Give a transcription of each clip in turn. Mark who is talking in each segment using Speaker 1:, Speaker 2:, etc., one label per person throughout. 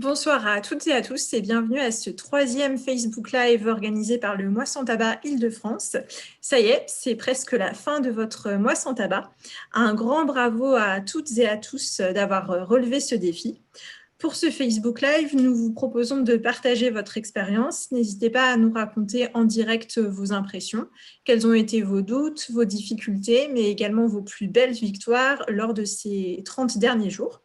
Speaker 1: Bonsoir à toutes et à tous et bienvenue à ce troisième Facebook Live organisé par le Mois sans tabac Île-de-France. Ça y est, c'est presque la fin de votre Mois sans tabac. Un grand bravo à toutes et à tous d'avoir relevé ce défi. Pour ce Facebook Live, nous vous proposons de partager votre expérience. N'hésitez pas à nous raconter en direct vos impressions, quels ont été vos doutes, vos difficultés, mais également vos plus belles victoires lors de ces 30 derniers jours.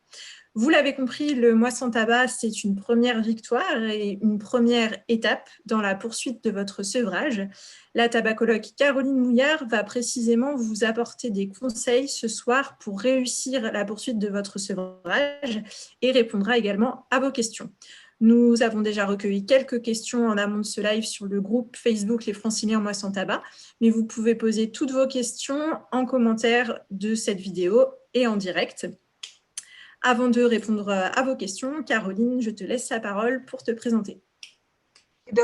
Speaker 1: Vous l'avez compris, le Mois sans tabac, c'est une première victoire et une première étape dans la poursuite de votre sevrage. La tabacologue Caroline Mouillard va précisément vous apporter des conseils ce soir pour réussir la poursuite de votre sevrage et répondra également à vos questions. Nous avons déjà recueilli quelques questions en amont de ce live sur le groupe Facebook Les Franciliens Mois sans tabac, mais vous pouvez poser toutes vos questions en commentaire de cette vidéo et en direct. Avant de répondre à vos questions, Caroline, je te laisse la parole pour te présenter.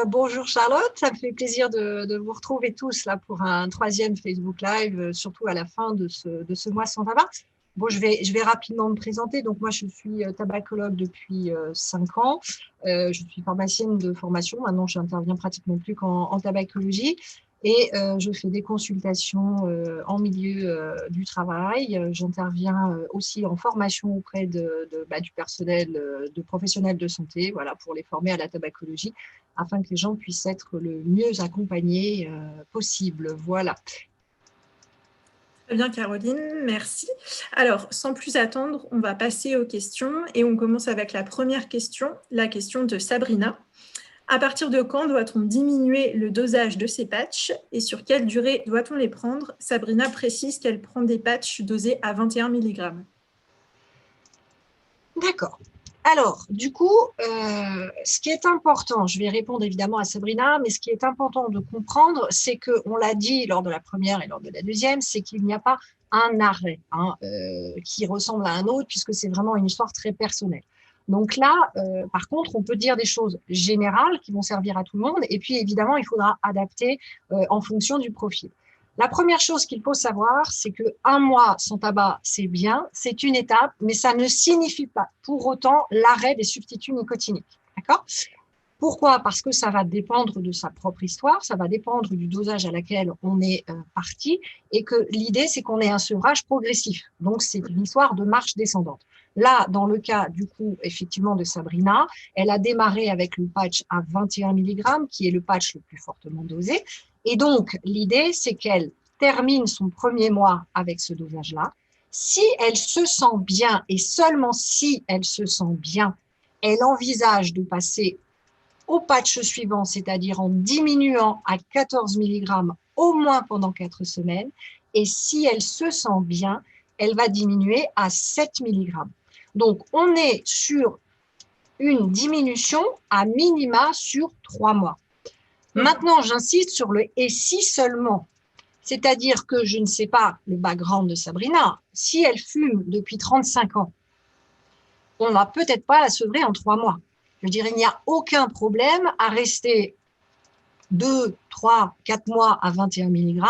Speaker 2: Bonjour Charlotte, ça me fait plaisir de vous retrouver tous là pour un troisième Facebook Live, surtout à la fin de ce mois sans tabac. Bon, je vais rapidement me présenter. Donc moi, je suis tabacologue depuis 5 ans. Je suis pharmacienne de formation. Maintenant, je n'interviens pratiquement plus qu'en tabacologie. Et je fais des consultations en milieu du travail. J'interviens aussi en formation auprès du personnel, de professionnels de santé, voilà, pour les former à la tabacologie, afin que les gens puissent être le mieux accompagnés possible. Voilà.
Speaker 1: Très bien, Caroline, merci. Alors, sans plus attendre, on va passer aux questions et on commence avec la première question, la question de Sabrina. À partir de quand doit-on diminuer le dosage de ces patchs et sur quelle durée doit-on les prendre? Sabrina précise qu'elle prend des patchs dosés à 21 mg.
Speaker 2: D'accord. Alors, du coup, ce qui est important, je vais répondre évidemment à Sabrina, mais ce qui est important de comprendre, c'est qu'on l'a dit lors de la première et lors de la deuxième, c'est qu'il n'y a pas un arrêt qui ressemble à un autre, puisque c'est vraiment une histoire très personnelle. Donc là, par contre, on peut dire des choses générales qui vont servir à tout le monde, et puis évidemment, il faudra adapter en fonction du profil. La première chose qu'il faut savoir, c'est qu'un mois sans tabac, c'est bien, c'est une étape, mais ça ne signifie pas pour autant l'arrêt des substituts nicotiniques. D'accord ? Pourquoi ? Parce que ça va dépendre de sa propre histoire, ça va dépendre du dosage à laquelle on est parti, et que l'idée, c'est qu'on ait un sevrage progressif. Donc, c'est une histoire de marche descendante. Là, dans le cas, du coup, effectivement, de Sabrina, elle a démarré avec le patch à 21 mg, qui est le patch le plus fortement dosé. Et donc, l'idée, c'est qu'elle termine son premier mois avec ce dosage-là. Si elle se sent bien, et seulement si elle se sent bien, elle envisage de passer au patch suivant, c'est-à-dire en diminuant à 14 mg au moins pendant 4 semaines. Et si elle se sent bien, elle va diminuer à 7 mg. Donc, on est sur une diminution à minima sur 3 mois. Maintenant, j'insiste sur le « et si seulement ». C'est-à-dire que je ne sais pas le background de Sabrina. Si elle fume depuis 35 ans, on ne va peut-être pas la sevrer en 3 mois. Je veux dire, il n'y a aucun problème à rester 2, 3, 4 mois à 21 mg,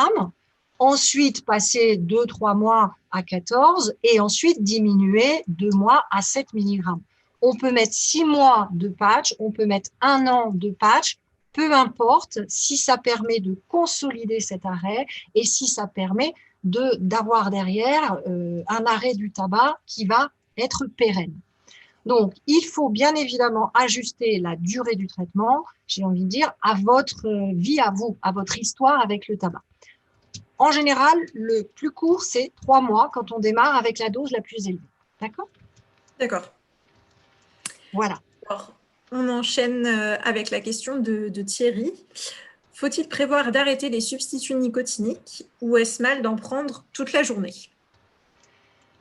Speaker 2: ensuite passer 2, 3 mois à 14 et ensuite diminuer 2 mois à 7 mg. On peut mettre 6 mois de patch, on peut mettre 1 an de patch, peu importe si ça permet de consolider cet arrêt et si ça permet d'avoir derrière un arrêt du tabac qui va être pérenne. Donc, il faut bien évidemment ajuster la durée du traitement, j'ai envie de dire, à votre vie, à vous, à votre histoire avec le tabac. En général, le plus court, c'est 3 mois quand on démarre avec la dose la plus élevée. D'accord ?
Speaker 1: D'accord.
Speaker 2: Voilà.
Speaker 1: Alors, on enchaîne avec la question de Thierry. Faut-il prévoir d'arrêter les substituts nicotiniques ou est-ce mal d'en prendre toute la journée?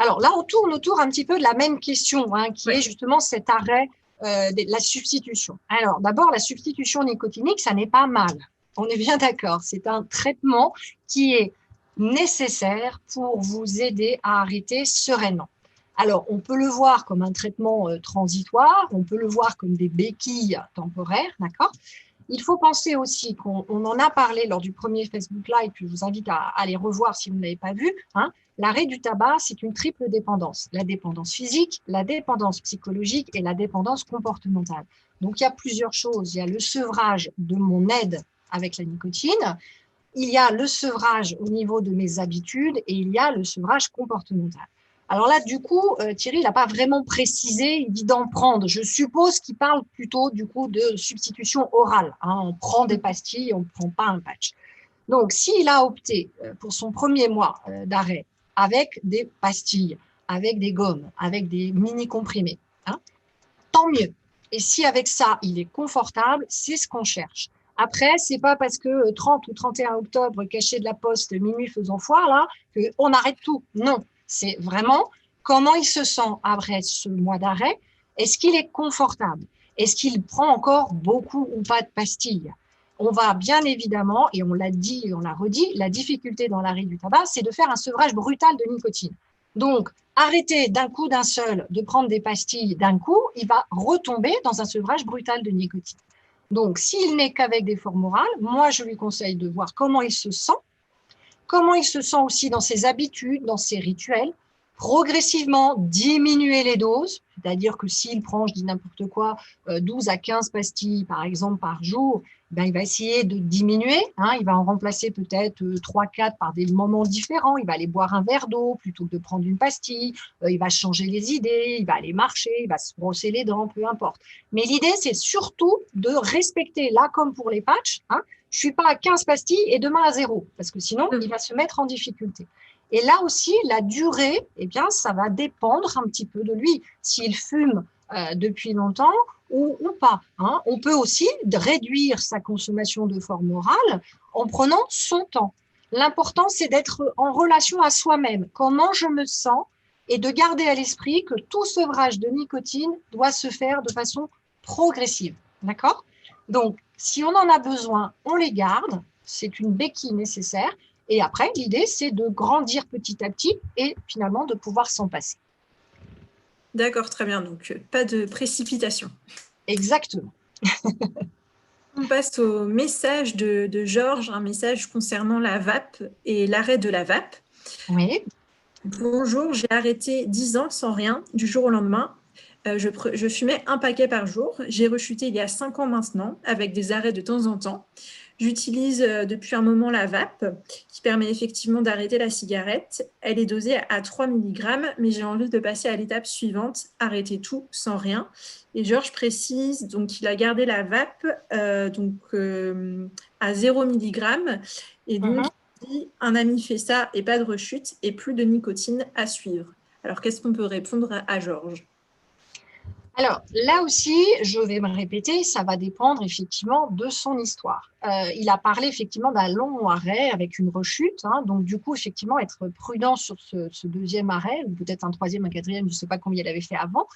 Speaker 2: Alors là, on tourne autour un petit peu de la même question, qui est justement cet arrêt de la substitution. Alors d'abord, la substitution nicotinique, ça n'est pas mal. On est bien d'accord. C'est un traitement qui est nécessaire pour vous aider à arrêter sereinement. Alors, on peut le voir comme un traitement transitoire, on peut le voir comme des béquilles temporaires, d'accord ? Il faut penser aussi qu'on en a parlé lors du premier Facebook Live, que je vous invite à aller revoir si vous ne l'avez pas vu. Hein. L'arrêt du tabac, c'est une triple dépendance. La dépendance physique, la dépendance psychologique et la dépendance comportementale. Donc, il y a plusieurs choses. Il y a le sevrage de mon aide avec la nicotine, il y a le sevrage au niveau de mes habitudes et il y a le sevrage comportemental. Alors là, du coup, Thierry, il n'a pas vraiment précisé, il dit d'en prendre. Je suppose qu'il parle plutôt, du coup, de substitution orale. Hein. On prend des pastilles, on ne prend pas un patch. Donc, s'il a opté pour son premier mois d'arrêt avec des pastilles, avec des gommes, avec des mini-comprimés, hein, tant mieux. Et si avec ça, il est confortable, c'est ce qu'on cherche. Après, c'est pas parce que 30 ou 31 octobre, caché de la poste, minuit faisant foire, là, qu'on arrête tout. Non, c'est vraiment comment il se sent après ce mois d'arrêt. Est-ce qu'il est confortable? Est-ce qu'il prend encore beaucoup ou pas de pastilles? On va bien évidemment, et on l'a dit et on l'a redit, la difficulté dans l'arrêt du tabac, c'est de faire un sevrage brutal de nicotine. Donc, arrêter d'un coup d'un seul de prendre des pastilles d'un coup, il va retomber dans un sevrage brutal de nicotine. Donc, s'il n'est qu'avec des formes orales, moi, je lui conseille de voir comment il se sent aussi dans ses habitudes, dans ses rituels, progressivement diminuer les doses, c'est-à-dire que s'il prend, je dis n'importe quoi, 12 à 15 pastilles, par exemple, par jour, ben, il va essayer de diminuer, hein, il va en remplacer peut-être 3-4 par des moments différents, il va aller boire un verre d'eau plutôt que de prendre une pastille, il va changer les idées, il va aller marcher, il va se brosser les dents, peu importe. Mais l'idée, c'est surtout de respecter, là comme pour les patchs, hein, je ne suis pas à 15 pastilles et demain à 0, parce que sinon, il va se mettre en difficulté. Et là aussi, la durée, eh bien, ça va dépendre un petit peu de lui. S'il fume depuis longtemps ou pas. Hein. On peut aussi réduire sa consommation de forme orale en prenant son temps. L'important, c'est d'être en relation à soi-même. Comment je me sens et de garder à l'esprit que tout sevrage de nicotine doit se faire de façon progressive. D'accord ? Donc, si on en a besoin, on les garde. C'est une béquille nécessaire. Et après, l'idée, c'est de grandir petit à petit et finalement de pouvoir s'en passer.
Speaker 1: D'accord, très bien. Donc, pas de précipitation.
Speaker 2: Exactement.
Speaker 1: On passe au message de Georges, un message concernant la vape et l'arrêt de la vape.
Speaker 2: Oui.
Speaker 1: Bonjour, j'ai arrêté 10 ans sans rien du jour au lendemain. Je fumais un paquet par jour. J'ai rechuté il y a 5 ans maintenant, avec des arrêts de temps en temps. J'utilise depuis un moment la vape, qui permet effectivement d'arrêter la cigarette. Elle est dosée à 3 mg, mais j'ai envie de passer à l'étape suivante, arrêter tout sans rien. Et Georges précise qu'il a gardé la vape à 0 mg. Et donc, il dit, un ami fait ça et pas de rechute et plus de nicotine à suivre. Alors, qu'est-ce qu'on peut répondre à Georges ?
Speaker 2: Alors, là aussi, je vais me répéter, ça va dépendre effectivement de son histoire. Il a parlé effectivement d'un long arrêt avec une rechute. Hein, donc, du coup, effectivement, être prudent sur ce deuxième arrêt, ou peut-être un troisième, un quatrième, je ne sais pas combien il avait fait avant.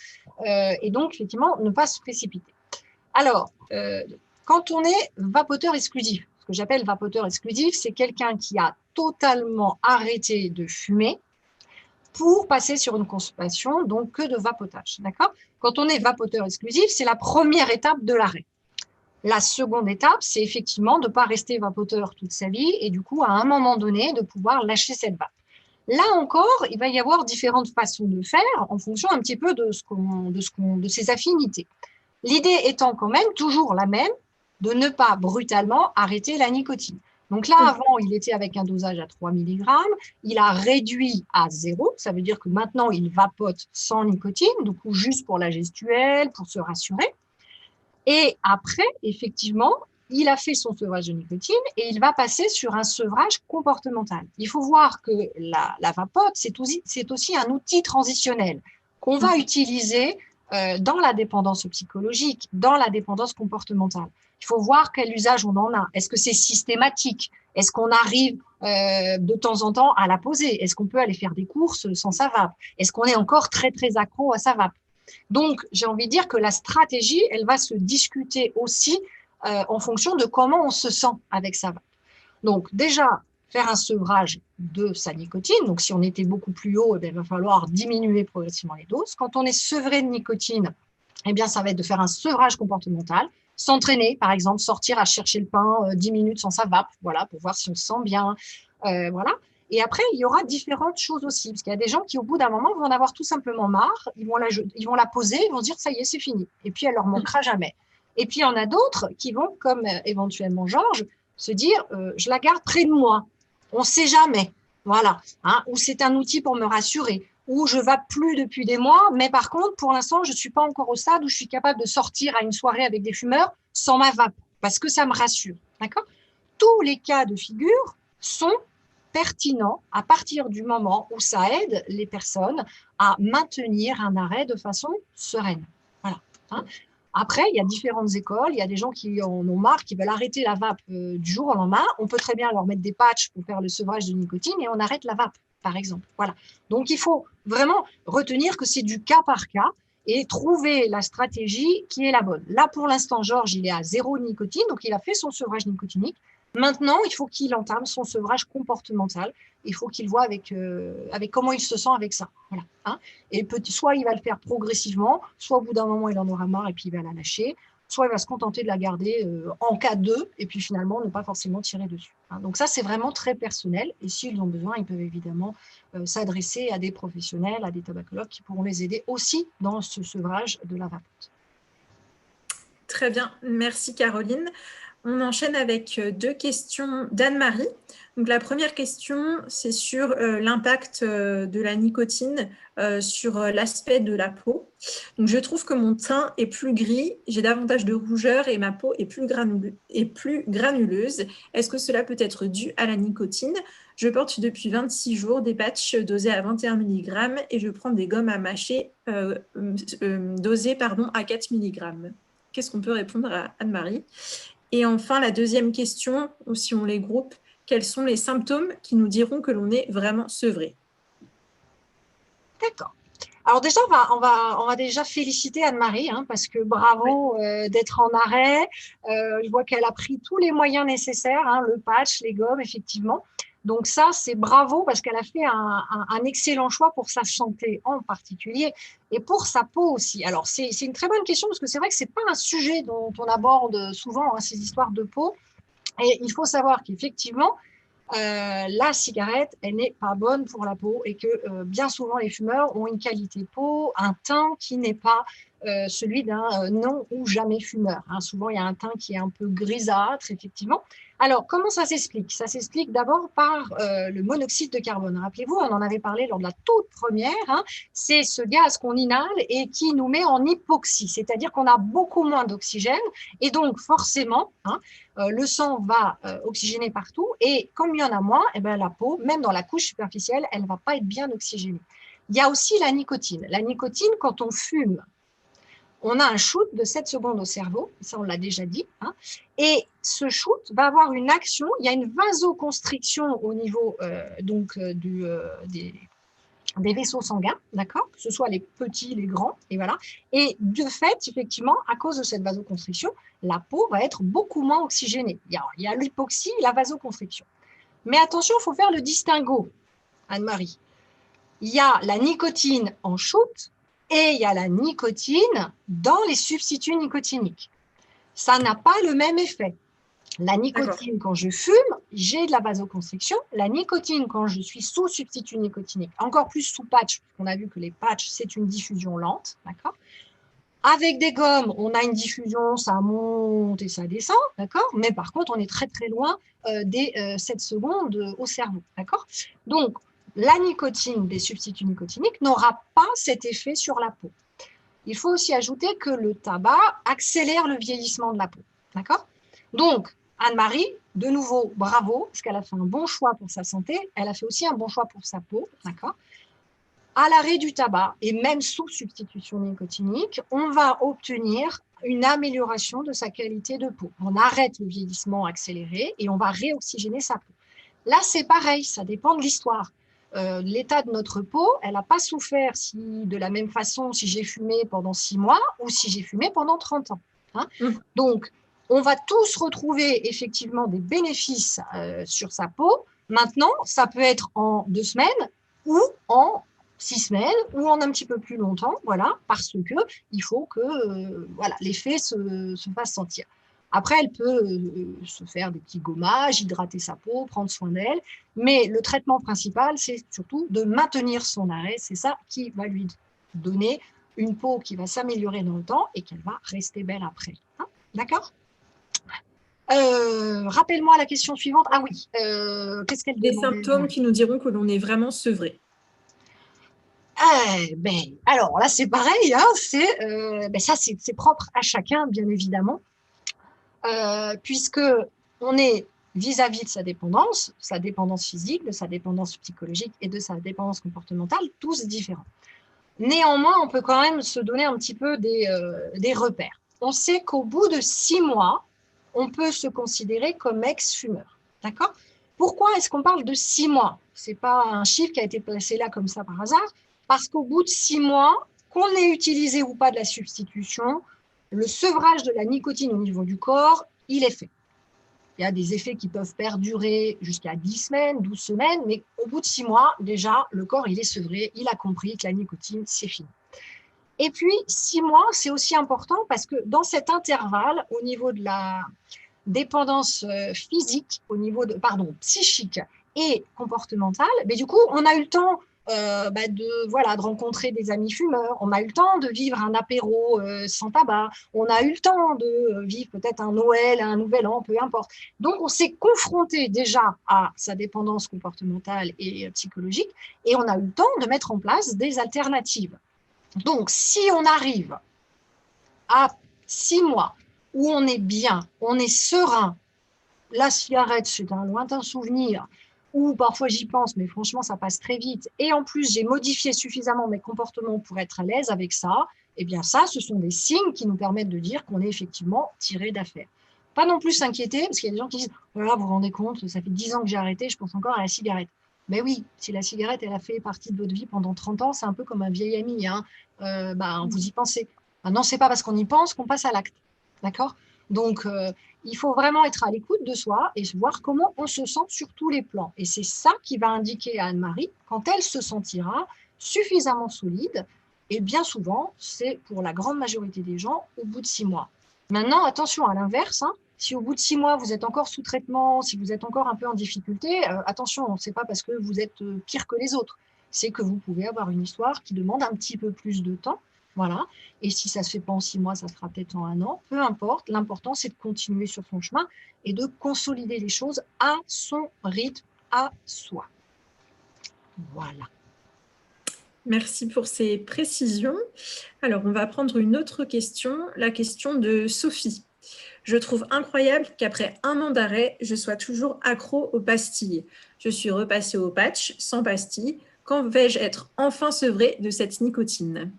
Speaker 2: Et donc, effectivement, ne pas se précipiter. Alors, quand on est vapoteur exclusif, ce que j'appelle vapoteur exclusif, c'est quelqu'un qui a totalement arrêté de fumer pour passer sur une consommation donc que de vapotage. D'accord ? Quand on est vapoteur exclusif, c'est la première étape de l'arrêt. La seconde étape, c'est effectivement de ne pas rester vapoteur toute sa vie et du coup, à un moment donné, de pouvoir lâcher cette vape. Là encore, il va y avoir différentes façons de faire en fonction un petit peu de ses affinités. L'idée étant quand même toujours la même, de ne pas brutalement arrêter la nicotine. Donc là, avant, il était avec un dosage à 3 mg. Il a réduit à 0. Ça veut dire que maintenant, il vapote sans nicotine, du coup, juste pour la gestuelle, pour se rassurer. Et après, effectivement, il a fait son sevrage de nicotine et il va passer sur un sevrage comportemental. Il faut voir que la vapote, c'est aussi un outil transitionnel qu'on va utiliser dans la dépendance psychologique, dans la dépendance comportementale. Il faut voir quel usage on en a. Est-ce que c'est systématique? Est-ce qu'on arrive de temps en temps à la poser? Est-ce qu'on peut aller faire des courses sans sa vape? Est-ce qu'on est encore très, très accro à sa vape? Donc, j'ai envie de dire que la stratégie, elle va se discuter aussi en fonction de comment on se sent avec sa vape. Donc, déjà, faire un sevrage de sa nicotine. Donc, si on était beaucoup plus haut, il va falloir diminuer progressivement les doses. Quand on est sevré de nicotine, eh bien, ça va être de faire un sevrage comportemental. S'entraîner, par exemple, sortir à chercher le pain 10 minutes sans sa vape, voilà, pour voir si on se sent bien. Voilà. Et après, il y aura différentes choses aussi, parce qu'il y a des gens qui, au bout d'un moment, vont en avoir tout simplement marre, ils vont la poser, ils vont se dire, ça y est, c'est fini. Et puis, elle leur manquera jamais. Et puis, il y en a d'autres qui vont, comme éventuellement Georges, se dire, je la garde près de moi. On ne sait jamais. Voilà. Hein, ou c'est un outil pour me rassurer, ou je ne vape plus depuis des mois, mais par contre, pour l'instant, je ne suis pas encore au stade où je suis capable de sortir à une soirée avec des fumeurs sans ma vape, parce que ça me rassure. D'accord ? Tous les cas de figure sont pertinents à partir du moment où ça aide les personnes à maintenir un arrêt de façon sereine. Voilà. Hein. Après, il y a différentes écoles. Il y a des gens qui en ont marre, qui veulent arrêter la vape du jour au lendemain. On peut très bien leur mettre des patchs pour faire le sevrage de nicotine et on arrête la vape, par exemple. Voilà. Donc, il faut vraiment retenir que c'est du cas par cas et trouver la stratégie qui est la bonne. Là, pour l'instant, Georges, il est à 0 nicotine, donc il a fait son sevrage nicotinique. Maintenant, il faut qu'il entame son sevrage comportemental. Il faut qu'il voit avec comment il se sent avec ça. Voilà. Hein. Et soit il va le faire progressivement, soit au bout d'un moment, il en aura marre et puis il va la lâcher, soit il va se contenter de la garder en cas de, et puis finalement, ne pas forcément tirer dessus. Hein. Donc ça, c'est vraiment très personnel. Et s'ils ont besoin, ils peuvent évidemment s'adresser à des professionnels, à des tabacologues qui pourront les aider aussi dans ce sevrage de la vapote.
Speaker 1: Très bien, merci Caroline. On enchaîne avec 2 questions d'Anne-Marie. Donc, la première question, c'est sur l'impact de la nicotine sur l'aspect de la peau. Donc, je trouve que mon teint est plus gris, j'ai davantage de rougeur et ma peau est plus granuleuse. Est-ce que cela peut être dû à la nicotine ? Je porte depuis 26 jours des patchs dosés à 21 mg et je prends des gommes à mâcher dosées à 4 mg. Qu'est-ce qu'on peut répondre à Anne-Marie ? Et enfin, la deuxième question, ou si on les groupe, quels sont les symptômes qui nous diront que l'on est vraiment sevré ?
Speaker 2: D'accord. Alors déjà, on va déjà féliciter Anne-Marie, hein, parce que bravo d'être en arrêt. Je vois qu'elle a pris tous les moyens nécessaires, hein, le patch, les gommes, effectivement. Donc ça, c'est bravo parce qu'elle a fait un excellent choix pour sa santé en particulier et pour sa peau aussi. Alors, c'est une très bonne question parce que c'est vrai que ce n'est pas un sujet dont on aborde souvent, hein, ces histoires de peau. Et il faut savoir qu'effectivement, la cigarette, elle n'est pas bonne pour la peau et que bien souvent, les fumeurs ont une qualité de peau, un teint qui n'est pas celui d'un non ou jamais fumeur. Hein. Souvent, il y a un teint qui est un peu grisâtre, effectivement. Alors, comment ça s'explique ? Ça s'explique d'abord par le monoxyde de carbone. Rappelez-vous, on en avait parlé lors de la toute première. Hein, c'est ce gaz qu'on inhale et qui nous met en hypoxie, c'est-à-dire qu'on a beaucoup moins d'oxygène et donc forcément, hein, le sang va oxygéner partout et comme il y en a moins, eh ben, la peau, même dans la couche superficielle, elle ne va pas être bien oxygénée. Il y a aussi la nicotine. La nicotine, quand on fume, on a un shoot de 7 secondes au cerveau, ça on l'a déjà dit, hein, et ce shoot va avoir une action, il y a une vasoconstriction au niveau des vaisseaux sanguins, d'accord, que ce soit les petits, les grands, et voilà. Et de fait, effectivement, à cause de cette vasoconstriction, la peau va être beaucoup moins oxygénée. Il y a l'hypoxie et la vasoconstriction. Mais attention, il faut faire le distinguo, Anne-Marie. Il y a la nicotine en shoot et il y a la nicotine dans les substituts nicotiniques. Ça n'a pas le même effet. La nicotine, quand je fume, j'ai de la vasoconstriction. La nicotine, quand je suis sous substitut nicotinique, encore plus sous patch, on a vu que les patchs, c'est une diffusion lente, d'accord ? Avec des gommes, on a une diffusion, ça monte et ça descend, d'accord ? Mais par contre, on est très très loin des 7 secondes au cerveau, d'accord ? Donc, la nicotine des substituts nicotiniques n'aura pas cet effet sur la peau. Il faut aussi ajouter que le tabac accélère le vieillissement de la peau, d'accord ? Donc, Anne-Marie, de nouveau, bravo, parce qu'elle a fait un bon choix pour sa santé, elle a fait aussi un bon choix pour sa peau, d'accord ? À l'arrêt du tabac, et même sous substitution nicotinique, on va obtenir une amélioration de sa qualité de peau. On arrête le vieillissement accéléré et on va réoxygéner sa peau. Là, c'est pareil, ça dépend de l'histoire. L'état de notre peau, elle n'a pas souffert de la même façon si j'ai fumé pendant 6 mois ou si j'ai fumé pendant 30 ans. Hein. Donc, on va tous retrouver effectivement des bénéfices sur sa peau. Maintenant, ça peut être en 2 semaines ou en 6 semaines ou en un petit peu plus longtemps, voilà, parce que il faut que voilà, l'effet se fasse sentir. Après, elle peut se faire des petits gommages, hydrater sa peau, prendre soin d'elle, mais le traitement principal, c'est surtout de maintenir son arrêt. C'est ça qui va lui donner une peau qui va s'améliorer dans le temps et qu'elle va rester belle après. Hein, d'accord? Rappelle-moi la question suivante. Ah oui, qu'est-ce qu'elle
Speaker 1: Des
Speaker 2: demandait?
Speaker 1: symptômes qui nous diront que l'on est vraiment sevré.
Speaker 2: Ben, alors là, c'est pareil, hein, ça, c'est propre à chacun, bien évidemment, puisque on est vis-à-vis de sa dépendance physique, de sa dépendance psychologique et de sa dépendance comportementale, tous différents. Néanmoins, on peut quand même se donner un petit peu des repères. On sait qu'au bout de 6 mois, on peut se considérer comme ex-fumeur. D'accord? Pourquoi est-ce qu'on parle de 6 mois? Ce n'est pas un chiffre qui a été placé là comme ça par hasard, parce qu'au bout de 6 mois, qu'on ait utilisé ou pas de la substitution, le sevrage de la nicotine au niveau du corps, il est fait. Il y a des effets qui peuvent perdurer jusqu'à 10 semaines, 12 semaines, mais au bout de 6 mois, déjà, le corps, il est sevré, il a compris que la nicotine, c'est fini. Et puis, 6 mois, c'est aussi important parce que dans cet intervalle, au niveau de la dépendance physique, psychique et comportementale, mais du coup, on a eu le temps de rencontrer des amis fumeurs, on a eu le temps de vivre un apéro sans tabac, on a eu le temps de vivre peut-être un Noël, un Nouvel An, peu importe. Donc, on s'est confronté déjà à sa dépendance comportementale et psychologique, et on a eu le temps de mettre en place des alternatives. Donc, si on arrive à 6 mois où on est bien, on est serein, la cigarette, c'est un lointain souvenir, ou parfois j'y pense, mais franchement, ça passe très vite. Et en plus, j'ai modifié suffisamment mes comportements pour être à l'aise avec ça. Eh bien, ça, ce sont des signes qui nous permettent de dire qu'on est effectivement tiré d'affaire. Pas non plus s'inquiéter, parce qu'il y a des gens qui disent voilà, vous vous rendez compte, ça fait 10 ans que j'ai arrêté, je pense encore à la cigarette. Mais oui, si la cigarette, elle a fait partie de votre vie pendant 30 ans, c'est un peu comme un vieil ami. Hein. Vous y pensez. Maintenant, c'est pas parce qu'on y pense qu'on passe à l'acte. D'accord? Donc, il faut vraiment être à l'écoute de soi et voir comment on se sent sur tous les plans. Et c'est ça qui va indiquer à Anne-Marie quand elle se sentira suffisamment solide. Et bien souvent, c'est pour la grande majorité des gens au bout de 6 mois. Maintenant, attention à l'inverse. Hein, si au bout de 6 mois, vous êtes encore sous traitement, si vous êtes encore un peu en difficulté, attention, ce n'est pas parce que vous êtes pire que les autres. C'est que vous pouvez avoir une histoire qui demande un petit peu plus de temps. Voilà. Et si ça ne se fait pas en 6 mois, ça sera peut-être en 1 an. Peu importe. L'important, c'est de continuer sur son chemin et de consolider les choses à son rythme, à soi. Voilà.
Speaker 1: Merci pour ces précisions. Alors, on va prendre une autre question, la question de Sophie. Je trouve incroyable qu'après 1 an d'arrêt, je sois toujours accro aux pastilles. Je suis repassée au patch, sans pastilles. Quand vais-je être enfin sevrée de cette nicotine?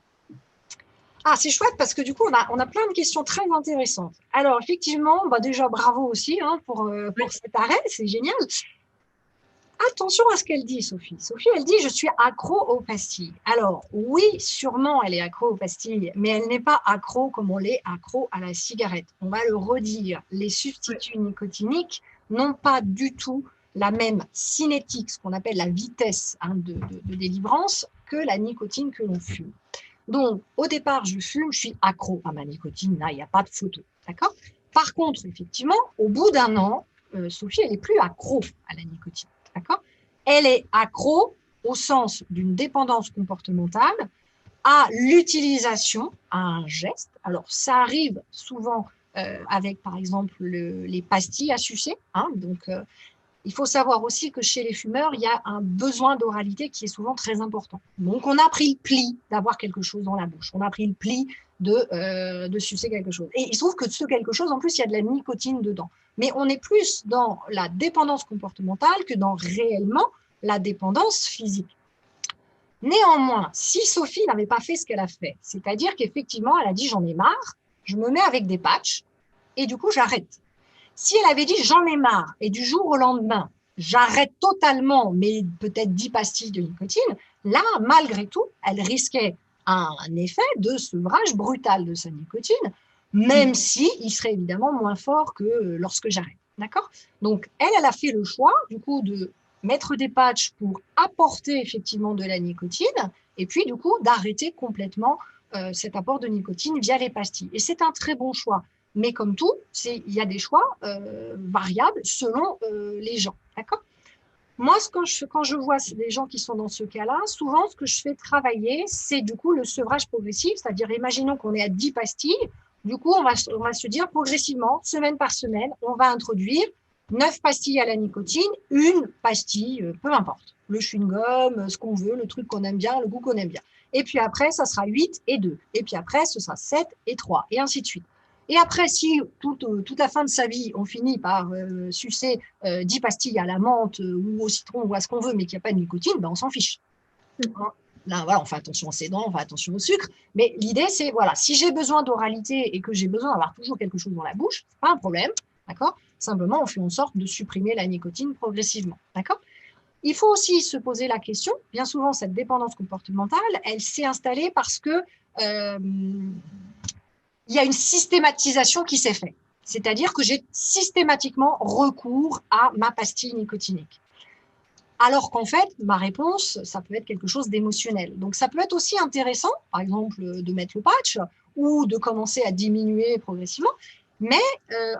Speaker 2: Ah, c'est chouette parce que du coup, on a plein de questions très intéressantes. Alors, effectivement, déjà, bravo aussi pour cet arrêt, c'est génial. Attention à ce qu'elle dit, Sophie. Sophie, elle dit, je suis accro aux pastilles. Alors, oui, sûrement, elle est accro aux pastilles, mais elle n'est pas accro comme on l'est accro à la cigarette. On va le redire. Les substituts nicotiniques n'ont pas du tout la même cinétique, ce qu'on appelle la vitesse de délivrance, que la nicotine que l'on fume. Donc, au départ, je fume, je suis accro à ma nicotine. Là, il n'y a pas de photo. D'accord? Par contre, effectivement, au bout d'1 an, Sophie, elle n'est plus accro à la nicotine. D'accord? Elle est accro au sens d'une dépendance comportementale à l'utilisation, à un geste. Alors, ça arrive souvent avec, par exemple, les pastilles à sucer. Hein, donc, il faut savoir aussi que chez les fumeurs, il y a un besoin d'oralité qui est souvent très important. Donc, on a pris le pli d'avoir quelque chose dans la bouche. On a pris le pli de sucer quelque chose. Et il se trouve que ce quelque chose, en plus, il y a de la nicotine dedans. Mais on est plus dans la dépendance comportementale que dans réellement la dépendance physique. Néanmoins, si Sophie n'avait pas fait ce qu'elle a fait, c'est-à-dire qu'effectivement, elle a dit « j'en ai marre, je me mets avec des patchs et du coup, j'arrête ». Si elle avait dit « j'en ai marre » et du jour au lendemain, j'arrête totalement, mais peut-être 10 pastilles de nicotine, là, malgré tout, elle risquait un effet de sevrage brutal de sa nicotine, même si il serait évidemment moins fort que lorsque j'arrête. D'accord? Donc, elle a fait le choix, du coup, de mettre des patchs pour apporter effectivement de la nicotine et puis du coup d'arrêter complètement cet apport de nicotine via les pastilles. Et c'est un très bon choix. Mais comme tout, il y a des choix variables selon les gens. D'accord ? Moi, quand je vois des gens qui sont dans ce cas-là, souvent, ce que je fais travailler, c'est du coup le sevrage progressif, c'est-à-dire, imaginons qu'on est à 10 pastilles, du coup, on va se dire progressivement, semaine par semaine, on va introduire 9 pastilles à la nicotine, une pastille, peu importe, le chewing-gum, ce qu'on veut, le truc qu'on aime bien, le goût qu'on aime bien. Et puis après, ça sera 8 et 2. Et puis après, ce sera 7 et 3, et ainsi de suite. Et après, si toute la fin de sa vie, on finit par sucer 10 pastilles à la menthe ou au citron ou à ce qu'on veut, mais qu'il n'y a pas de nicotine, ben on s'en fiche. Là, voilà, on fait attention à ses dents, on fait attention au sucre. Mais l'idée, c'est, voilà, si j'ai besoin d'oralité et que j'ai besoin d'avoir toujours quelque chose dans la bouche, ce n'est pas un problème, d'accord ? Simplement, on fait en sorte de supprimer la nicotine progressivement, d'accord ? Il faut aussi se poser la question, bien souvent, cette dépendance comportementale, elle s'est installée parce que il y a une systématisation qui s'est faite. C'est-à-dire que j'ai systématiquement recours à ma pastille nicotinique. Alors qu'en fait, ma réponse, ça peut être quelque chose d'émotionnel. Donc, ça peut être aussi intéressant, par exemple, de mettre le patch ou de commencer à diminuer progressivement, mais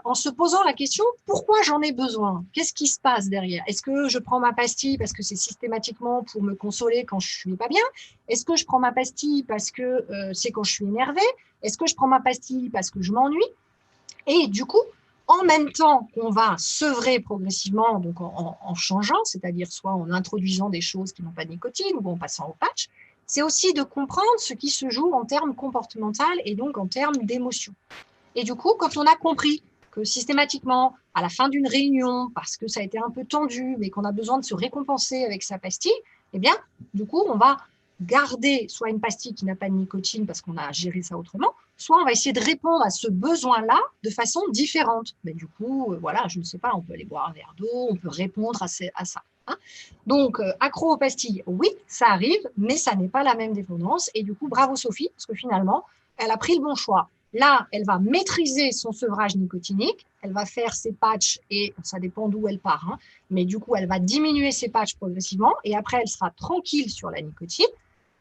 Speaker 2: en se posant la question, pourquoi j'en ai besoin ? Qu'est-ce qui se passe derrière ? Est-ce que je prends ma pastille parce que c'est systématiquement pour me consoler quand je ne suis pas bien ? Est-ce que je prends ma pastille parce que c'est quand je suis énervée ? Est-ce que je prends ma pastille parce que je m'ennuie ? Et du coup, en même temps qu'on va sevrer progressivement, donc en changeant, c'est-à-dire soit en introduisant des choses qui n'ont pas de nicotine ou en passant au patch, c'est aussi de comprendre ce qui se joue en termes comportementaux et donc en termes d'émotions. Et du coup, quand on a compris que systématiquement, à la fin d'une réunion, parce que ça a été un peu tendu, mais qu'on a besoin de se récompenser avec sa pastille, eh bien, du coup, on va garder soit une pastille qui n'a pas de nicotine parce qu'on a géré ça autrement, soit on va essayer de répondre à ce besoin-là de façon différente. Mais du coup, voilà, je ne sais pas, on peut aller boire un verre d'eau, on peut répondre à ça. Hein. Donc, accro aux pastilles, oui, ça arrive, mais ça n'est pas la même dépendance. Et du coup, bravo Sophie, parce que finalement, elle a pris le bon choix. Là, elle va maîtriser son sevrage nicotinique, elle va faire ses patchs et ça dépend d'où elle part, hein, mais du coup, elle va diminuer ses patchs progressivement et après, elle sera tranquille sur la nicotine.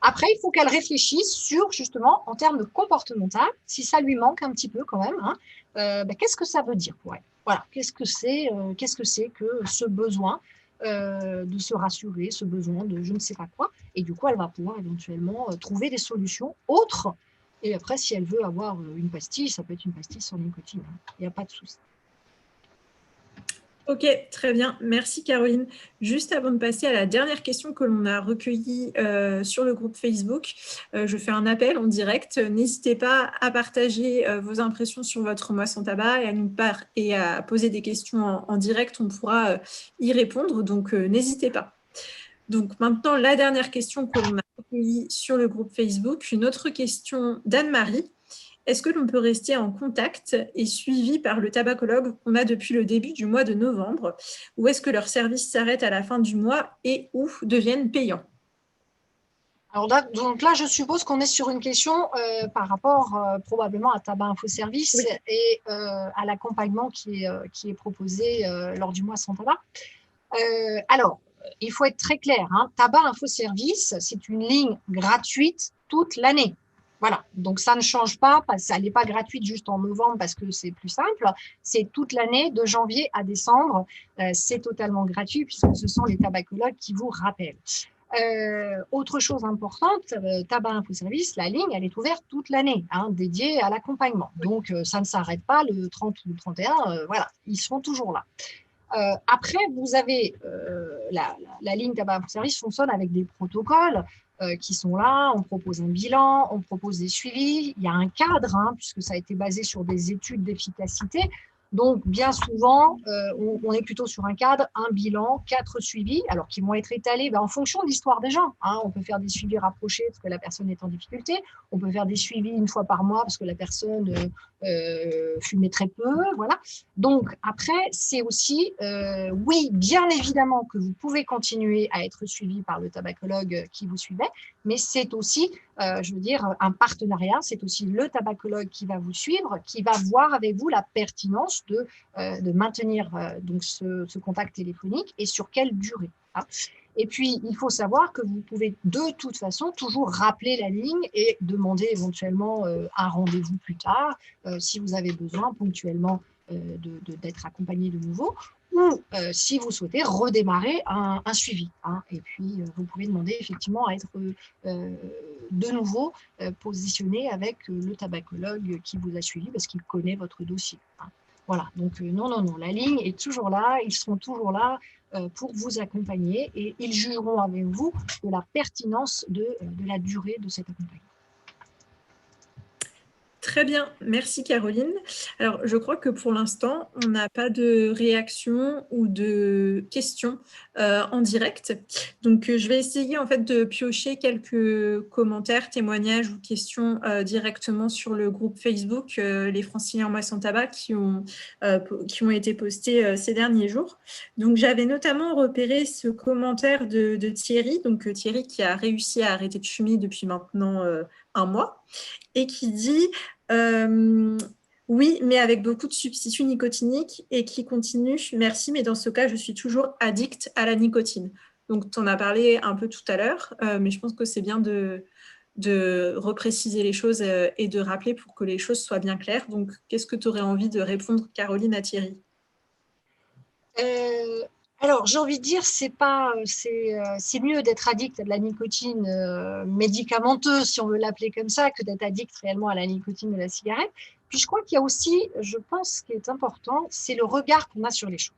Speaker 2: Après, il faut qu'elle réfléchisse sur, justement, en termes de comportemental, si ça lui manque un petit peu quand même, hein, qu'est-ce que ça veut dire pour elle ? Voilà, qu'est-ce que c'est que ce besoin de se rassurer, ce besoin de je ne sais pas quoi, et du coup, elle va pouvoir éventuellement trouver des solutions autres. Et après, si elle veut avoir une pastille, ça peut être une pastille sans nicotine. Il n'y a pas de souci.
Speaker 1: Ok, très bien. Merci Caroline. Juste avant de passer à la dernière question que l'on a recueillie sur le groupe Facebook, je fais un appel en direct. N'hésitez pas à partager vos impressions sur votre mois sans tabac et à poser des questions en direct. On pourra y répondre, donc n'hésitez pas. Donc maintenant, la dernière question que l'on a recueillie sur le groupe Facebook, une autre question d'Anne-Marie. Est-ce que l'on peut rester en contact et suivi par le tabacologue qu'on a depuis le début du mois de novembre, ou est-ce que leurs services s'arrêtent à la fin du mois et ou deviennent payants ?
Speaker 2: Alors là, donc là, je suppose qu'on est sur une question par rapport probablement à Tabac Info Service oui. Et à l'accompagnement qui est proposé lors du mois sans tabac. Alors, il faut être très clair, hein, Tabac Info Service, c'est une ligne gratuite toute l'année. Voilà, donc ça ne change pas, ça n'est pas gratuite juste en novembre parce que c'est plus simple, c'est toute l'année de janvier à décembre, c'est totalement gratuit puisque ce sont les tabacologues qui vous rappellent. Autre chose importante, Tabac Info Service, la ligne, elle est ouverte toute l'année, hein, dédiée à l'accompagnement. Donc, ça ne s'arrête pas le 30 ou le 31, voilà, ils seront toujours là. Après, vous avez la ligne Tabac Info Service fonctionne avec des protocoles qui sont là, on propose un bilan, on propose des suivis, il y a un cadre, hein, puisque ça a été basé sur des études d'efficacité. Donc, bien souvent, on est plutôt sur un cadre, un bilan, 4 suivis, alors qui vont être étalés en fonction de l'histoire des gens. Hein. On peut faire des suivis rapprochés parce que la personne est en difficulté. On peut faire des suivis une fois par mois parce que la personne fumait très peu. Voilà. Donc, après, c'est aussi, oui, bien évidemment que vous pouvez continuer à être suivi par le tabacologue qui vous suivait, mais c'est aussi, je veux dire, un partenariat. C'est aussi le tabacologue qui va vous suivre, qui va voir avec vous la pertinence pertinence de maintenir donc ce contact téléphonique et sur quelle durée, hein. Et puis, il faut savoir que vous pouvez de toute façon toujours rappeler la ligne et demander éventuellement un rendez-vous plus tard si vous avez besoin ponctuellement d'être accompagné de nouveau, ou si vous souhaitez redémarrer un suivi, hein. Et puis, vous pouvez demander effectivement à être de nouveau positionné avec le tabacologue qui vous a suivi parce qu'il connaît votre dossier, hein. Voilà, donc non, non, non, la ligne est toujours là, ils seront toujours là pour vous accompagner et ils jugeront avec vous de la pertinence de la durée de cet accompagnement.
Speaker 1: Très bien, merci Caroline. Alors, je crois que pour l'instant, on n'a pas de réaction ou de questions en direct. Donc, je vais essayer en fait de piocher quelques commentaires, témoignages ou questions directement sur le groupe Facebook Les Franciliens Moisson Tabac qui ont été postés ces derniers jours. Donc, j'avais notamment repéré ce commentaire de Thierry, donc Thierry qui a réussi à arrêter de fumer depuis maintenant un mois et qui dit oui, mais avec beaucoup de substituts nicotiniques et qui continue. Merci, mais dans ce cas, je suis toujours addict à la nicotine. Donc, tu en as parlé un peu tout à l'heure, mais je pense que c'est bien de repréciser les choses et de rappeler pour que les choses soient bien claires. Donc, qu'est-ce que tu aurais envie de répondre, Caroline, à Thierry ?
Speaker 2: Alors, j'ai envie de dire, c'est mieux d'être addict à de la nicotine médicamenteuse, si on veut l'appeler comme ça, que d'être addict réellement à la nicotine de la cigarette. Puis, je crois qu'il y a aussi, je pense, ce qui est important, c'est le regard qu'on a sur les choses.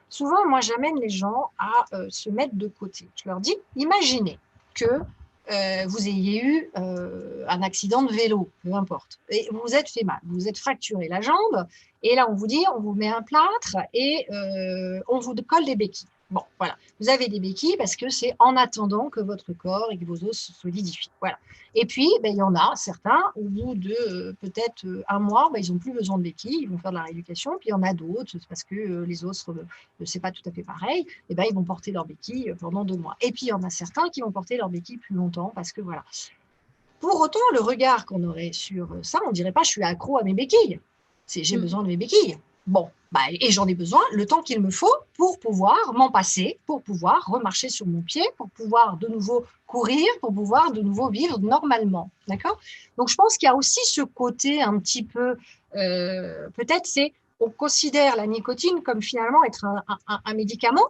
Speaker 2: Souvent, moi, j'amène les gens à se mettre de côté. Je leur dis, imaginez que vous ayez eu un accident de vélo, peu importe, et vous vous êtes fait mal, vous vous êtes fracturé la jambe, et là, on vous dit, on vous met un plâtre et on vous colle des béquilles. Bon, voilà. Vous avez des béquilles parce que c'est en attendant que votre corps et que vos os se solidifient. Voilà. Et puis, ben, il y en a certains, au bout de peut-être un mois, ben, ils n'ont plus besoin de béquilles, ils vont faire de la rééducation. Puis il y en a d'autres, parce que les os, c'est pas tout à fait pareil, et ben, ils vont porter leurs béquilles pendant 2 mois. Et puis, il y en a certains qui vont porter leurs béquilles plus longtemps parce que voilà. Pour autant, le regard qu'on aurait sur ça, on ne dirait pas je suis accro à mes béquilles. J'ai besoin de mes béquilles. Bon, bah, et j'en ai besoin le temps qu'il me faut pour pouvoir m'en passer, pour pouvoir remarcher sur mon pied, pour pouvoir de nouveau courir, pour pouvoir de nouveau vivre normalement. D'accord ? Donc, je pense qu'il y a aussi ce côté un petit peu, peut-être on considère la nicotine comme finalement être un médicament,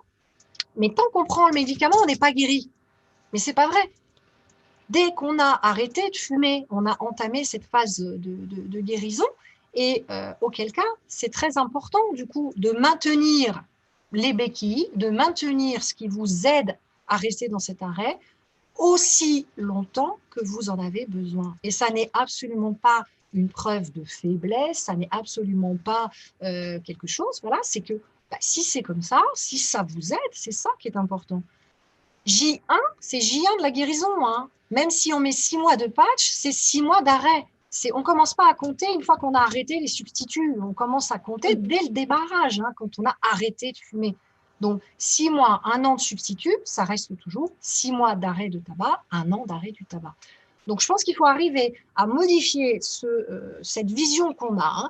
Speaker 2: mais tant qu'on prend le médicament, on n'est pas guéri. Mais ce n'est pas vrai. Dès qu'on a arrêté de fumer, on a entamé cette phase de guérison. Et auquel cas, c'est très important, du coup, de maintenir les béquilles, de maintenir ce qui vous aide à rester dans cet arrêt aussi longtemps que vous en avez besoin. Et ça n'est absolument pas une preuve de faiblesse, ça n'est absolument pas quelque chose. Voilà, c'est que si c'est comme ça, si ça vous aide, c'est ça qui est important. J1, c'est J1 de la guérison, hein. Même si on met 6 mois de patch, c'est 6 mois d'arrêt. On ne commence pas à compter une fois qu'on a arrêté les substituts. On commence à compter dès le débarrage, hein, quand on a arrêté de fumer. Donc, 6 mois, 1 an de substitut, ça reste toujours 6 mois d'arrêt de tabac, 1 an d'arrêt du tabac. Donc, je pense qu'il faut arriver à modifier cette vision qu'on a, hein,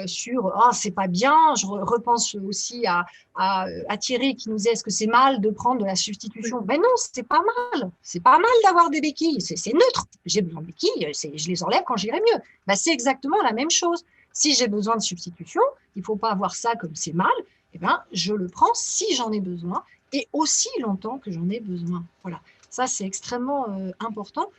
Speaker 2: sur « ah, c'est pas bien ». Je repense aussi à Thierry qui nous disait « est-ce que c'est mal de prendre de la substitution ?» Ben non, c'est pas mal. C'est pas mal d'avoir des béquilles. C'est neutre. J'ai besoin de béquilles, je les enlève quand j'irai mieux. Ben, c'est exactement la même chose. Si j'ai besoin de substitution, il ne faut pas voir ça comme c'est mal. Eh ben, je le prends si j'en ai besoin et aussi longtemps que j'en ai besoin. Voilà. Ça, c'est extrêmement important.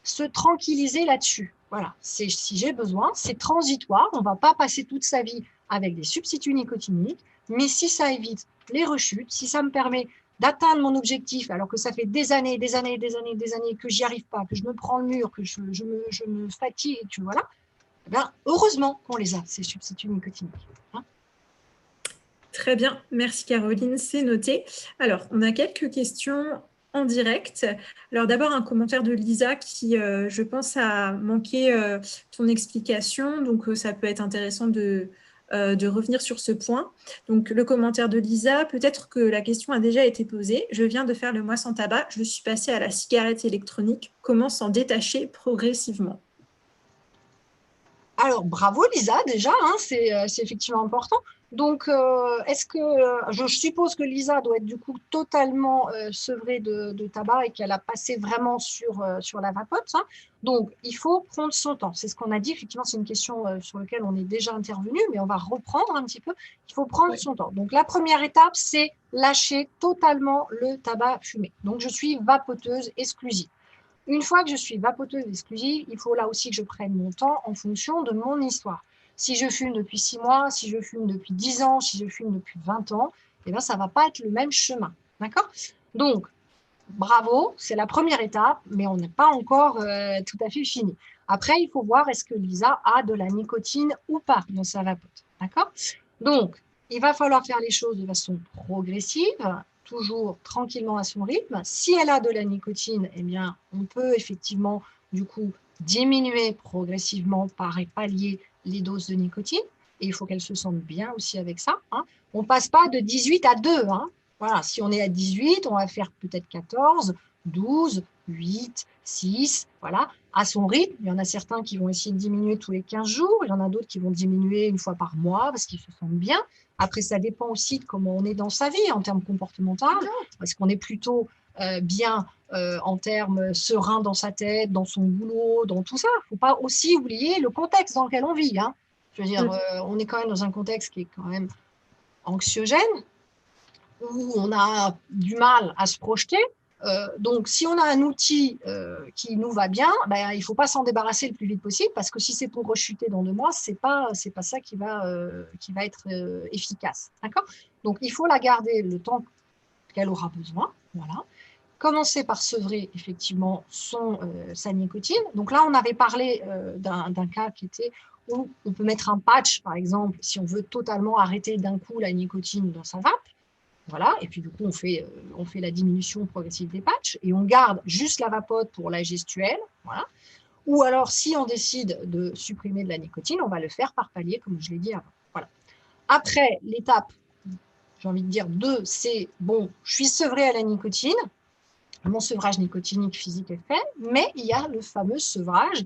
Speaker 2: Se tranquilliser là-dessus. Voilà, si j'ai besoin, c'est transitoire, on ne va pas passer toute sa vie avec des substituts nicotiniques, mais si ça évite les rechutes, si ça me permet d'atteindre mon objectif, alors que ça fait des années que j'y arrive pas, que je me prends le mur, que je me fatigue, que voilà, eh bien, heureusement qu'on les a, ces substituts nicotiniques. Hein.
Speaker 1: Très bien, merci Caroline, c'est noté. Alors, on a quelques questions en direct. Alors d'abord un commentaire de Lisa qui, je pense, a manqué ton explication, donc ça peut être intéressant de revenir sur ce point. Donc le commentaire de Lisa, peut-être que la question a déjà été posée. Je viens de faire le mois sans tabac, je suis passée à la cigarette électronique. Comment s'en détacher progressivement ?
Speaker 2: Alors, bravo Lisa, déjà, hein, c'est effectivement important. Donc, est-ce que je suppose que Lisa doit être du coup totalement sevrée de tabac et qu'elle a passé vraiment sur la vapote, hein. Donc, il faut prendre son temps. C'est ce qu'on a dit. Effectivement, c'est une question sur laquelle on est déjà intervenu, mais on va reprendre un petit peu. Il faut prendre son temps. Donc, la première étape, c'est lâcher totalement le tabac fumé. Donc, je suis vapoteuse exclusive. Une fois que je suis vapoteuse exclusive, il faut là aussi que je prenne mon temps en fonction de mon histoire. Si je fume depuis 6 mois, si je fume depuis 10 ans, si je fume depuis 20 ans, eh bien, ça ne va pas être le même chemin. D'accord? Donc, bravo, c'est la première étape, mais on n'est pas encore tout à fait fini. Après, il faut voir est-ce que Lisa a de la nicotine ou pas dans sa vapote. D'accord? Donc, il va falloir faire les choses de façon progressive, toujours tranquillement à son rythme. Si elle a de la nicotine, eh bien, on peut effectivement, du coup, diminuer progressivement par pallier les doses de nicotine. Et il faut qu'elle se sente bien aussi avec ça, hein. On ne passe pas de 18 à 2, hein. Voilà, si on est à 18, on va faire peut-être 14, 12, 8, 6, voilà, à son rythme. Il y en a certains qui vont essayer de diminuer tous les 15 jours, il y en a d'autres qui vont diminuer une fois par mois parce qu'ils se sentent bien. Après, ça dépend aussi de comment on est dans sa vie en termes comportementaux. Est-ce qu'on est plutôt bien en termes serein dans sa tête, dans son boulot, dans tout ça? Il ne faut pas aussi oublier le contexte dans lequel on vit, hein. Je veux dire, on est quand même dans un contexte qui est quand même anxiogène, où on a du mal à se projeter. Donc, si on a un outil qui nous va bien, ben, il ne faut pas s'en débarrasser le plus vite possible parce que si c'est pour rechuter dans 2 mois, ce n'est pas ça qui va être efficace. D'accord? Donc, il faut la garder le temps qu'elle aura besoin. Voilà. Commencer par sevrer effectivement sa nicotine. Donc là, on avait parlé d'un cas qui était où on peut mettre un patch, par exemple, si on veut totalement arrêter d'un coup la nicotine dans sa vape. Voilà, et puis du coup, on fait la diminution progressive des patchs et on garde juste la vapote pour la gestuelle. Voilà. Ou alors, si on décide de supprimer de la nicotine, on va le faire par palier, comme je l'ai dit avant. Voilà. Après, l'étape, j'ai envie de dire 2, c'est bon, je suis sevrée à la nicotine, mon sevrage nicotinique physique est fait, mais il y a le fameux sevrage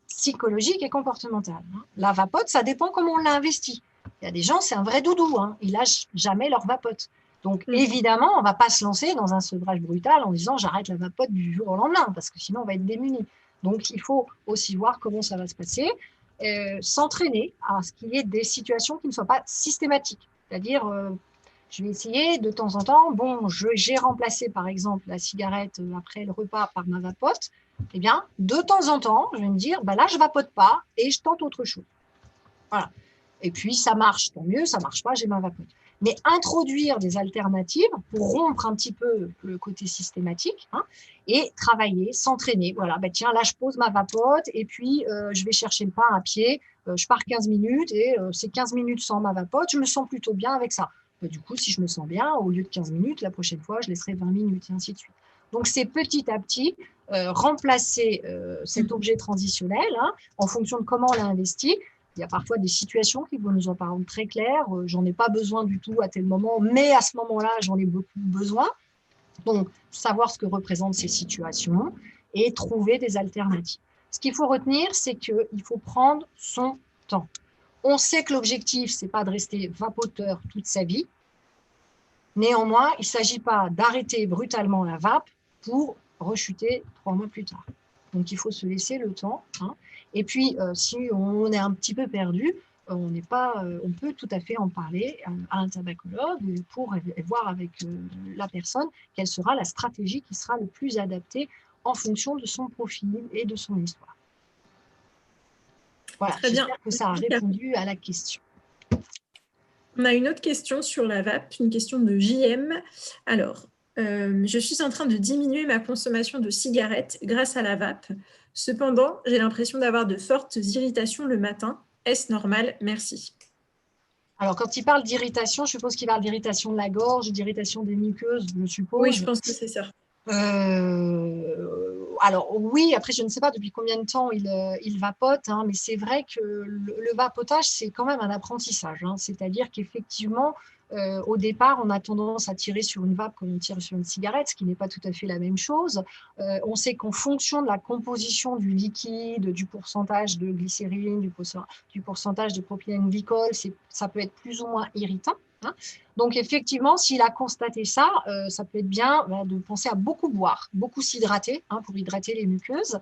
Speaker 2: psychologique et comportemental. La vapote, ça dépend comment on l'a investi. Il y a des gens, c'est un vrai doudou, hein. Ils lâchent jamais leur vapote. Donc, évidemment, on ne va pas se lancer dans un sevrage brutal en disant j'arrête la vapote du jour au lendemain, parce que sinon, on va être démuni. Donc, il faut aussi voir comment ça va se passer, s'entraîner à ce qu'il y ait des situations qui ne soient pas systématiques. C'est-à-dire, je vais essayer de temps en temps, bon, j'ai remplacé par exemple la cigarette après le repas par ma vapote, eh bien, de temps en temps, je vais me dire, bah là, je ne vapote pas et je tente autre chose. Voilà. Et puis, ça marche, tant mieux, ça ne marche pas, j'ai ma vapote. Mais introduire des alternatives pour rompre un petit peu le côté systématique, hein, et travailler, s'entraîner. Voilà, bah tiens, là, je pose ma vapote et puis je vais chercher le pain à pied. Je pars 15 minutes et c'est 15 minutes sans ma vapote. Je me sens plutôt bien avec ça. Bah, du coup, si je me sens bien, au lieu de 15 minutes, la prochaine fois, je laisserai 20 minutes et ainsi de suite. Donc, c'est petit à petit remplacer cet objet transitionnel, hein, en fonction de comment on l'a investi. Il y a parfois des situations qui vont nous en parler très claires. J'en ai pas besoin du tout à tel moment, mais à ce moment-là, j'en ai beaucoup besoin. Donc, savoir ce que représentent ces situations et trouver des alternatives. Ce qu'il faut retenir, c'est qu'il faut prendre son temps. On sait que l'objectif, ce n'est pas de rester vapoteur toute sa vie. Néanmoins, il ne s'agit pas d'arrêter brutalement la vape pour rechuter 3 mois plus tard. Donc, il faut se laisser le temps, hein. Et puis, si on est un petit peu perdu, on peut tout à fait en parler à un tabacologue pour voir avec la personne quelle sera la stratégie qui sera le plus adaptée en fonction de son profil et de son histoire. Voilà, j'espère que ça a répondu à la question.
Speaker 1: On a une autre question sur la vape, une question de JM. Alors, je suis en train de diminuer ma consommation de cigarettes grâce à la vape. Cependant, j'ai l'impression d'avoir de fortes irritations le matin. Est-ce normal? Merci.
Speaker 2: Alors, quand il parle d'irritation, je suppose qu'il parle d'irritation de la gorge, d'irritation des muqueuses, je suppose.
Speaker 1: Oui, je pense que c'est ça.
Speaker 2: Alors oui, après je ne sais pas depuis combien de temps il vapote, hein, mais c'est vrai que le vapotage c'est quand même un apprentissage, hein, c'est-à-dire qu'effectivement Au départ, on a tendance à tirer sur une vape comme on tire sur une cigarette, ce qui n'est pas tout à fait la même chose. On sait qu'en fonction de la composition du liquide, du pourcentage de glycérine, du pourcentage de propylène glycol, ça peut être plus ou moins irritant. Hein. Donc, effectivement, s'il a constaté ça, ça peut être bien de penser à beaucoup boire, beaucoup s'hydrater pour hydrater les muqueuses.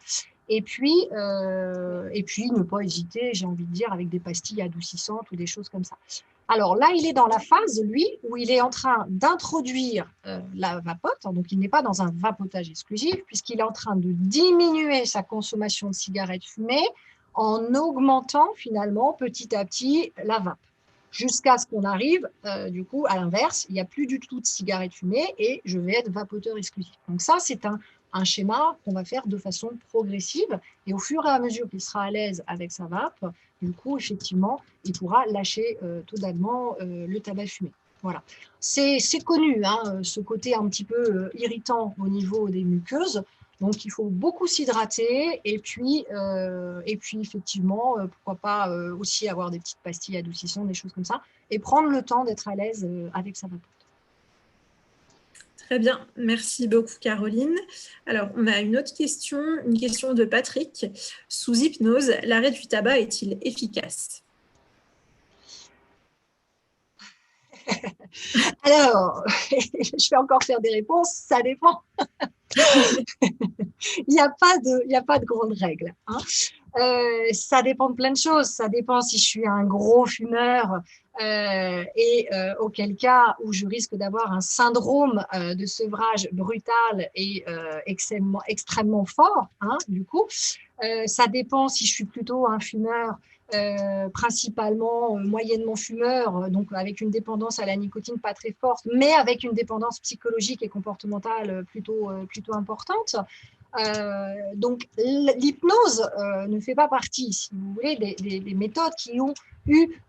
Speaker 2: Et puis, ne pas hésiter, j'ai envie de dire, avec des pastilles adoucissantes ou des choses comme ça. Alors là, il est dans la phase, lui, où il est en train d'introduire la vapote. Donc, il n'est pas dans un vapotage exclusif, puisqu'il est en train de diminuer sa consommation de cigarettes fumées en augmentant finalement petit à petit la vape. Jusqu'à ce qu'on arrive, du coup, à l'inverse, il n'y a plus du tout de cigarettes fumées et je vais être vapoteur exclusif. Donc ça, c'est un schéma qu'on va faire de façon progressive et au fur et à mesure qu'il sera à l'aise avec sa vape, du coup, effectivement, il pourra lâcher totalement le tabac fumé. Voilà. C'est connu, ce côté un petit peu irritant au niveau des muqueuses. Donc, il faut beaucoup s'hydrater et puis effectivement, pourquoi pas aussi avoir des petites pastilles adoucissantes, des choses comme ça, et prendre le temps d'être à l'aise avec sa vapote.
Speaker 1: Très bien, merci beaucoup Caroline. Alors, on a une autre question, une question de Patrick. Sous hypnose, l'arrêt du tabac est-il efficace?
Speaker 2: Alors, je vais encore faire des réponses, ça dépend. Il n'y a pas de grande règle. Ça dépend de plein de choses. Ça dépend si je suis un gros fumeur auquel cas où je risque d'avoir un syndrome de sevrage brutal et extrêmement fort. Du coup, ça dépend si je suis plutôt un fumeur principalement moyennement fumeur, donc avec une dépendance à la nicotine pas très forte, mais avec une dépendance psychologique et comportementale plutôt importante. Donc, l'hypnose ne fait pas partie, si vous voulez, des méthodes qui ont eu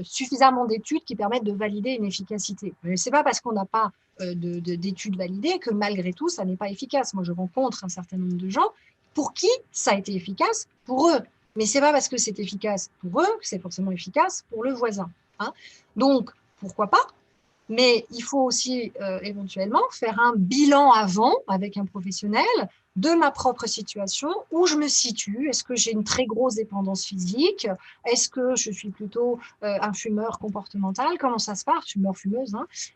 Speaker 2: suffisamment d'études qui permettent de valider une efficacité. Mais ce n'est pas parce qu'on n'a pas d'études validées que malgré tout, ça n'est pas efficace. Moi, je rencontre un certain nombre de gens pour qui ça a été efficace, pour eux. Mais ce n'est pas parce que c'est efficace pour eux que c'est forcément efficace pour le voisin. Donc, pourquoi pas? Mais il faut aussi éventuellement faire un bilan avant avec un professionnel de ma propre situation, où je me situe. Est-ce que j'ai une très grosse dépendance physique? Est-ce que je suis plutôt un fumeur comportemental? Comment ça se passe? Fumeur, fumeuse.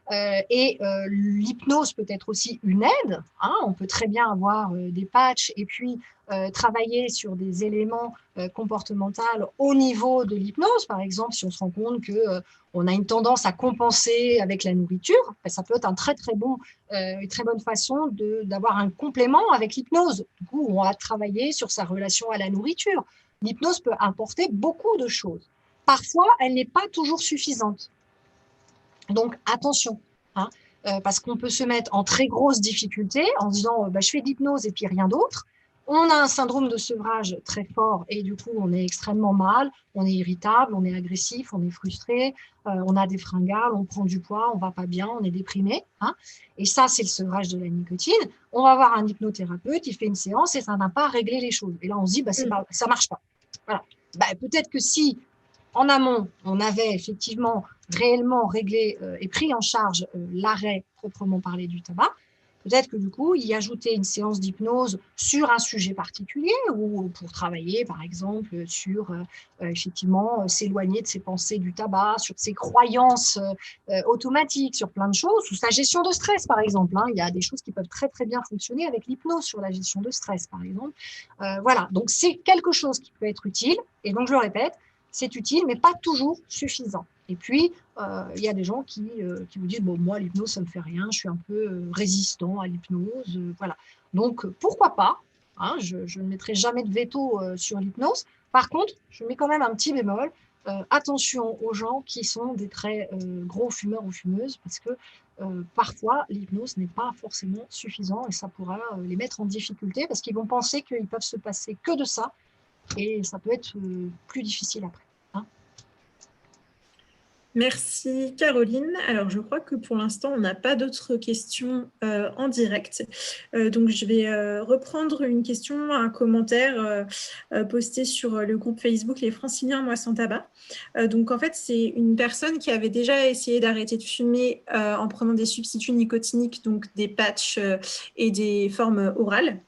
Speaker 2: L'hypnose peut être aussi une aide. On peut très bien avoir des patchs et puis travailler sur des éléments comportementaux au niveau de l'hypnose. Par exemple, si on se rend compte que on a une tendance à compenser avec la nourriture, ça peut être une très bonne façon d'avoir un complément avec l'hypnose. Du coup, on va travailler sur sa relation à la nourriture. L'hypnose peut apporter beaucoup de choses. Parfois, elle n'est pas toujours suffisante. Donc, attention, parce qu'on peut se mettre en très grosse difficulté en se disant je fais de l'hypnose et puis rien d'autre. On a un syndrome de sevrage très fort et du coup, on est extrêmement mal, on est irritable, on est agressif, on est frustré, on a des fringales, on prend du poids, on va pas bien, on est déprimé. Et ça, c'est le sevrage de la nicotine. On va voir un hypnothérapeute, il fait une séance et ça n'a pas réglé les choses. Et là, on se dit, ça marche pas. Voilà. Peut-être que si en amont, on avait effectivement réellement réglé et pris en charge l'arrêt proprement parlé du tabac, peut-être que du coup, y ajouter une séance d'hypnose sur un sujet particulier ou pour travailler, par exemple, sur effectivement s'éloigner de ses pensées du tabac, sur ses croyances automatiques, sur plein de choses, ou sa gestion de stress, par exemple. Il y a des choses qui peuvent très, très bien fonctionner avec l'hypnose sur la gestion de stress, par exemple. Voilà, donc c'est quelque chose qui peut être utile. Et donc, je le répète, c'est utile, mais pas toujours suffisant. Et puis, il y a des gens qui vous disent, moi, l'hypnose, ça ne me fait rien, je suis un peu résistant à l'hypnose. Voilà. Donc, pourquoi pas? Je ne mettrai jamais de veto sur l'hypnose. Par contre, je mets quand même un petit bémol. Attention aux gens qui sont des très gros fumeurs ou fumeuses, parce que parfois, l'hypnose n'est pas forcément suffisant et ça pourra les mettre en difficulté parce qu'ils vont penser qu'ils peuvent se passer que de ça et ça peut être plus difficile après.
Speaker 1: Merci Caroline. Alors je crois que pour l'instant on n'a pas d'autres questions en direct. Donc je vais reprendre une question, un commentaire posté sur le groupe Facebook Les Franciliens Moi Sans Tabac. Donc en fait c'est une personne qui avait déjà essayé d'arrêter de fumer en prenant des substituts nicotiniques, donc des patchs et des formes orales.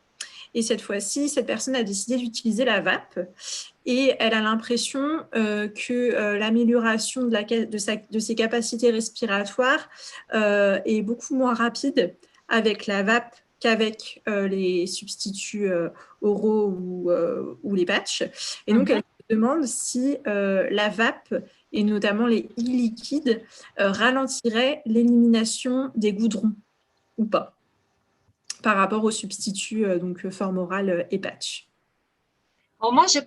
Speaker 1: Et cette fois-ci, cette personne a décidé d'utiliser la vape et elle a l'impression que l'amélioration de ses capacités respiratoires est beaucoup moins rapide avec la vape qu'avec les substituts oraux ou les patchs. Et donc, elle se demande si la vape et notamment les e-liquides ralentiraient l'élimination des goudrons ou pas par rapport aux substituts donc forme orale et patch.
Speaker 2: Alors moi, j'ai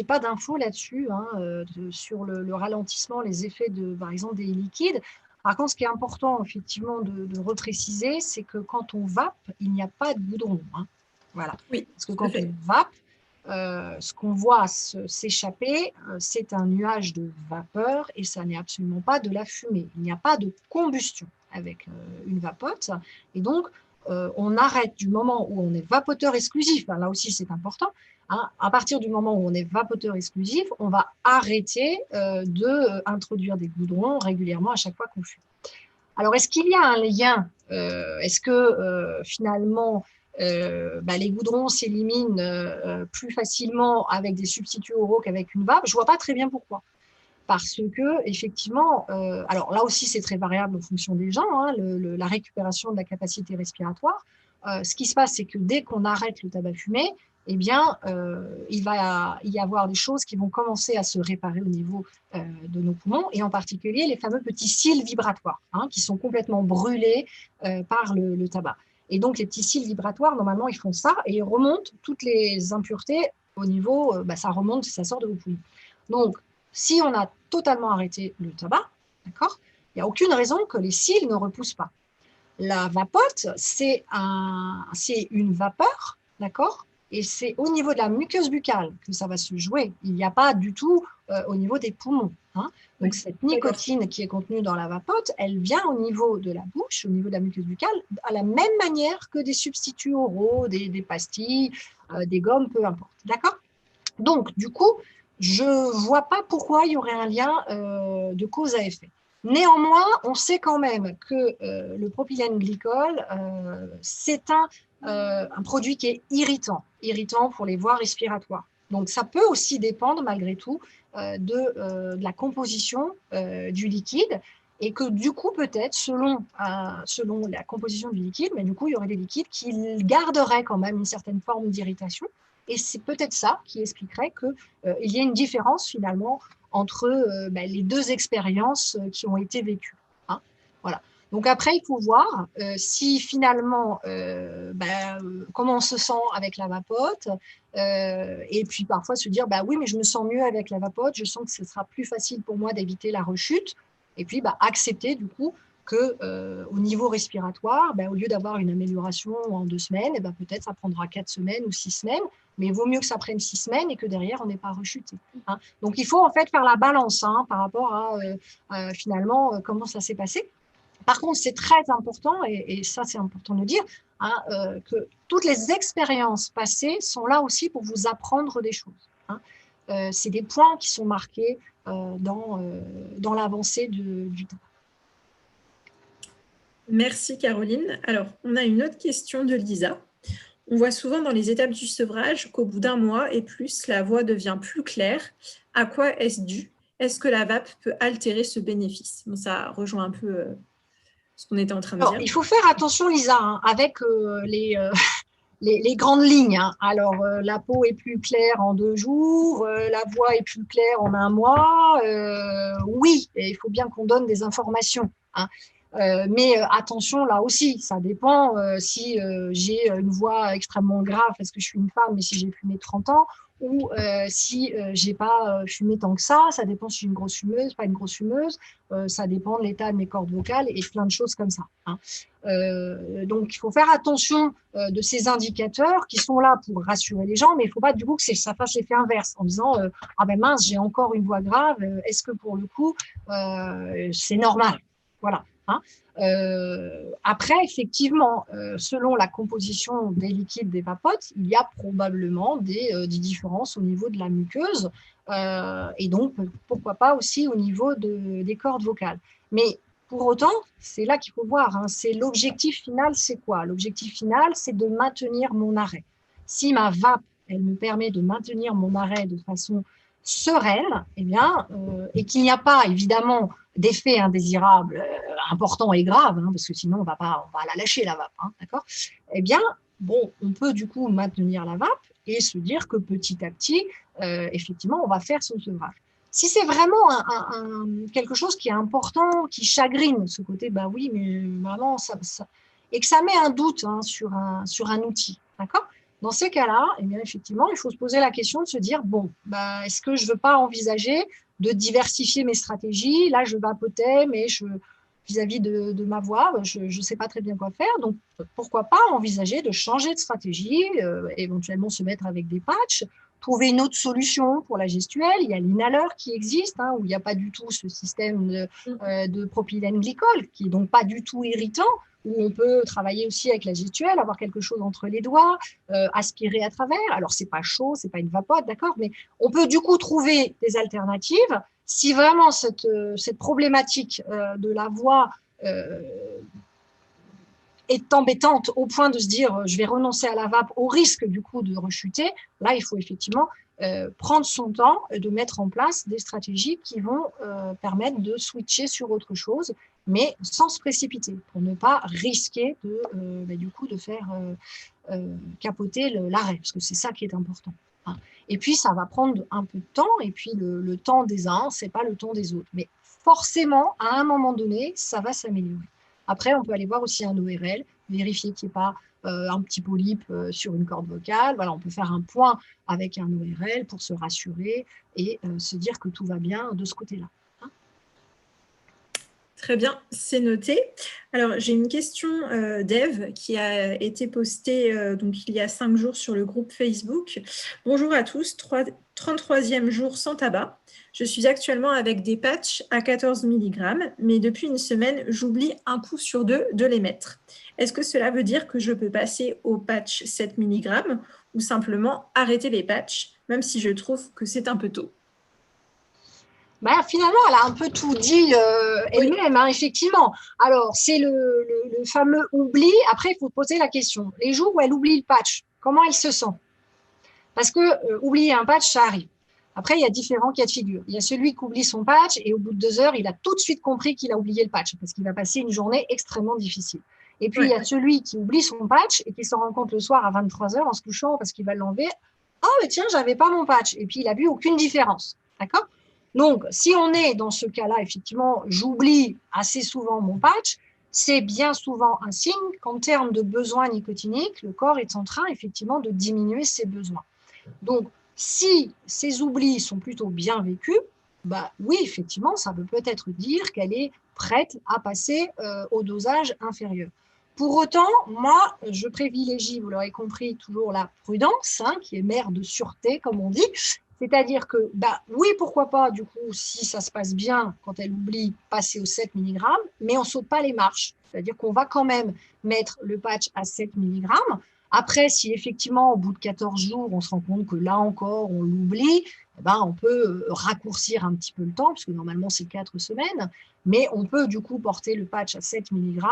Speaker 2: pas d'infos là-dessus, hein, sur le ralentissement, les effets par exemple, des liquides. Par contre, ce qui est important, effectivement, de repréciser, c'est que quand on vape, il n'y a pas de goudron. Hein. Voilà.
Speaker 1: Oui,
Speaker 2: parce que quand on vape, ce qu'on voit s'échapper, c'est un nuage de vapeur et ça n'est absolument pas de la fumée. Il n'y a pas de combustion avec une vapote. Et donc, on arrête du moment où on est vapoteur exclusif. Là aussi, c'est important. Hein, à partir du moment où on est vapoteur exclusif, on va arrêter d'introduire des goudrons régulièrement à chaque fois qu'on fume. Alors, est-ce qu'il y a un lien Est-ce que finalement, les goudrons s'éliminent plus facilement avec des substituts oraux qu'avec une vape? Je ne vois pas très bien pourquoi. Parce que, effectivement, alors là aussi, c'est très variable en fonction des gens, hein, la récupération de la capacité respiratoire. Ce qui se passe, c'est que dès qu'on arrête le tabac fumé, eh bien, il va y avoir des choses qui vont commencer à se réparer au niveau de nos poumons, et en particulier les fameux petits cils vibratoires, hein, qui sont complètement brûlés par le tabac. Et donc, les petits cils vibratoires, normalement, ils font ça, et ils remontent toutes les impuretés au niveau, ça remonte, ça sort de vos poumons. Donc, si on a totalement arrêté le tabac, d'accord, il n'y a aucune raison que les cils ne repoussent pas. La vapote, c'est une vapeur, d'accord, et c'est au niveau de la muqueuse buccale que ça va se jouer. Il n'y a pas du tout au niveau des poumons. Hein. Donc, cette nicotine qui est contenue dans la vapote, elle vient au niveau de la bouche, au niveau de la muqueuse buccale, à la même manière que des substituts oraux, des pastilles, des gommes, peu importe. D'accord. Donc, du coup, je ne vois pas pourquoi il y aurait un lien de cause à effet. Néanmoins, on sait quand même que le propylène glycol, c'est un produit qui est irritant pour les voies respiratoires. Donc, ça peut aussi dépendre, malgré tout, de la composition du liquide, et que du coup, peut-être, selon la composition du liquide, mais du coup, il y aurait des liquides qui garderaient quand même une certaine forme d'irritation. Et c'est peut-être ça qui expliquerait qu'il y ait une différence finalement entre les deux expériences qui ont été vécues. Hein. Voilà. Donc après, il faut voir si finalement, comment on se sent avec la vapote, et puis parfois se dire, oui, mais je me sens mieux avec la vapote, je sens que ce sera plus facile pour moi d'éviter la rechute, et puis accepter du coup qu'au niveau respiratoire, au lieu d'avoir une amélioration en 2 semaines, peut-être ça prendra 4 semaines ou 6 semaines, mais il vaut mieux que ça prenne 6 semaines et que derrière, on n'ait pas rechuté. Hein. Donc, il faut en fait faire la balance par rapport à finalement comment ça s'est passé. Par contre, c'est très important, et ça c'est important de dire, que toutes les expériences passées sont là aussi pour vous apprendre des choses. Hein. C'est des points qui sont marqués dans l'avancée du temps.
Speaker 1: Merci Caroline. Alors, on a une autre question de Lisa. On voit souvent dans les étapes du sevrage qu'au bout d'1 mois et plus, la voix devient plus claire. À quoi est-ce dû? Est-ce que la vape peut altérer ce bénéfice? Bon, ça rejoint un peu ce qu'on était en train de dire.
Speaker 2: Il faut faire attention, Lisa, avec les grandes lignes. Hein. Alors, la peau est plus claire en 2 jours, la voix est plus claire en 1 mois. Oui, et il faut bien qu'on donne des informations. Hein. Mais attention, là aussi, ça dépend si j'ai une voix extrêmement grave parce que je suis une femme, mais si j'ai fumé 30 ans, ou si j'ai pas fumé tant que ça dépend si je suis une grosse fumeuse, pas une grosse fumeuse, ça dépend de l'état de mes cordes vocales et plein de choses comme ça. Hein. Donc, il faut faire attention de ces indicateurs qui sont là pour rassurer les gens, mais il ne faut pas du coup que ça fasse l'effet inverse en disant ah ben mince, j'ai encore une voix grave, est-ce que pour le coup c'est normal? Voilà. Hein. Après, effectivement, selon la composition des liquides des vapotes, il y a probablement des différences au niveau de la muqueuse et donc pourquoi pas aussi au niveau des cordes vocales. Mais pour autant, c'est là qu'il faut voir, hein, c'est l'objectif final, c'est quoi? L'objectif final, c'est de maintenir mon arrêt. Si ma vape, elle me permet de maintenir mon arrêt de façon sereine, eh bien, et qu'il n'y a pas évidemment d'effets indésirables importants et graves, hein, parce que sinon on va la lâcher la vape, hein, d'accord? Eh bien, bon, on peut du coup maintenir la vape et se dire que petit à petit, effectivement, on va faire son sevrage. Si c'est vraiment quelque chose qui est important, qui chagrine ce côté, bah oui, mais vraiment, et que ça met un doute hein, sur un outil, d'accord? Dans ces cas-là, eh bien, effectivement, il faut se poser la question de se dire, bon, bah, est-ce que je ne veux pas envisager de diversifier mes stratégies? Là, je vapotais, mais vis-à-vis de ma voix, je ne sais pas très bien quoi faire. Donc, pourquoi pas envisager de changer de stratégie, éventuellement se mettre avec des patchs, trouver une autre solution pour la gestuelle. Il y a l'inhaleur qui existe, hein, où il n'y a pas du tout ce système de propylène glycol, qui est donc pas du tout irritant, où on peut travailler aussi avec la gestuelle, avoir quelque chose entre les doigts, aspirer à travers. Alors, c'est pas chaud, c'est pas une vapote, d'accord, mais on peut du coup trouver des alternatives. Si vraiment cette problématique de la voix est embêtante au point de se dire je vais renoncer à la vape au risque du coup de rechuter, là il faut effectivement prendre son temps de mettre en place des stratégies qui vont permettre de switcher sur autre chose, mais sans se précipiter pour ne pas risquer du coup de faire capoter l'arrêt, parce que c'est ça qui est important. Hein. Et puis ça va prendre un peu de temps, et puis le temps des uns, c'est pas le temps des autres. Mais forcément, à un moment donné, ça va s'améliorer. Après, on peut aller voir aussi un ORL, vérifier qu'il n'y ait pas un petit polype sur une corde vocale. Voilà, on peut faire un point avec un ORL pour se rassurer et se dire que tout va bien de ce côté-là. Hein.
Speaker 1: Très bien, c'est noté. Alors, j'ai une question d'Eve qui a été postée donc, il y a 5 jours sur le groupe Facebook. Bonjour à tous, 33e jour sans tabac. Je suis actuellement avec des patchs à 14 mg, mais depuis une semaine, j'oublie un coup sur deux de les mettre. Est-ce que cela veut dire que je peux passer au patch 7 mg ou simplement arrêter les patchs, même si je trouve que c'est un peu tôt?
Speaker 2: Ben, finalement, elle a un peu tout dit elle-même, hein, effectivement. Alors, c'est le fameux oubli. Après, il faut poser la question. Les jours où elle oublie le patch, comment elle se sent? Parce que oublier un patch, ça arrive. Après, il y a différents cas de figure. Il y a celui qui oublie son patch et au bout de 2 heures, il a tout de suite compris qu'il a oublié le patch parce qu'il va passer une journée extrêmement difficile. Et puis, il y a celui qui oublie son patch et qui s'en rend compte le soir à 23 heures en se couchant parce qu'il va l'enlever. Ah, mais tiens, j'avais pas mon patch. Et puis, il a vu aucune différence. D'accord? Donc, si on est dans ce cas-là, effectivement, j'oublie assez souvent mon patch, c'est bien souvent un signe qu'en termes de besoins nicotiniques, le corps est en train, effectivement, de diminuer ses besoins. Donc, si ces oublis sont plutôt bien vécus, bah oui, effectivement, ça veut peut-être dire qu'elle est prête à passer au dosage inférieur. Pour autant, moi, je privilégie, vous l'aurez compris, toujours la prudence, hein, qui est mère de sûreté, comme on dit. C'est-à-dire que, bah oui, pourquoi pas, du coup, si ça se passe bien, quand elle oublie, passer au 7 mg, mais on ne saute pas les marches. C'est-à-dire qu'on va quand même mettre le patch à 7 mg. Après, si effectivement, au bout de 14 jours, on se rend compte que là encore, on l'oublie, eh ben, on peut raccourcir un petit peu le temps, parce que normalement, c'est 4 semaines, mais on peut du coup porter le patch à 7 mg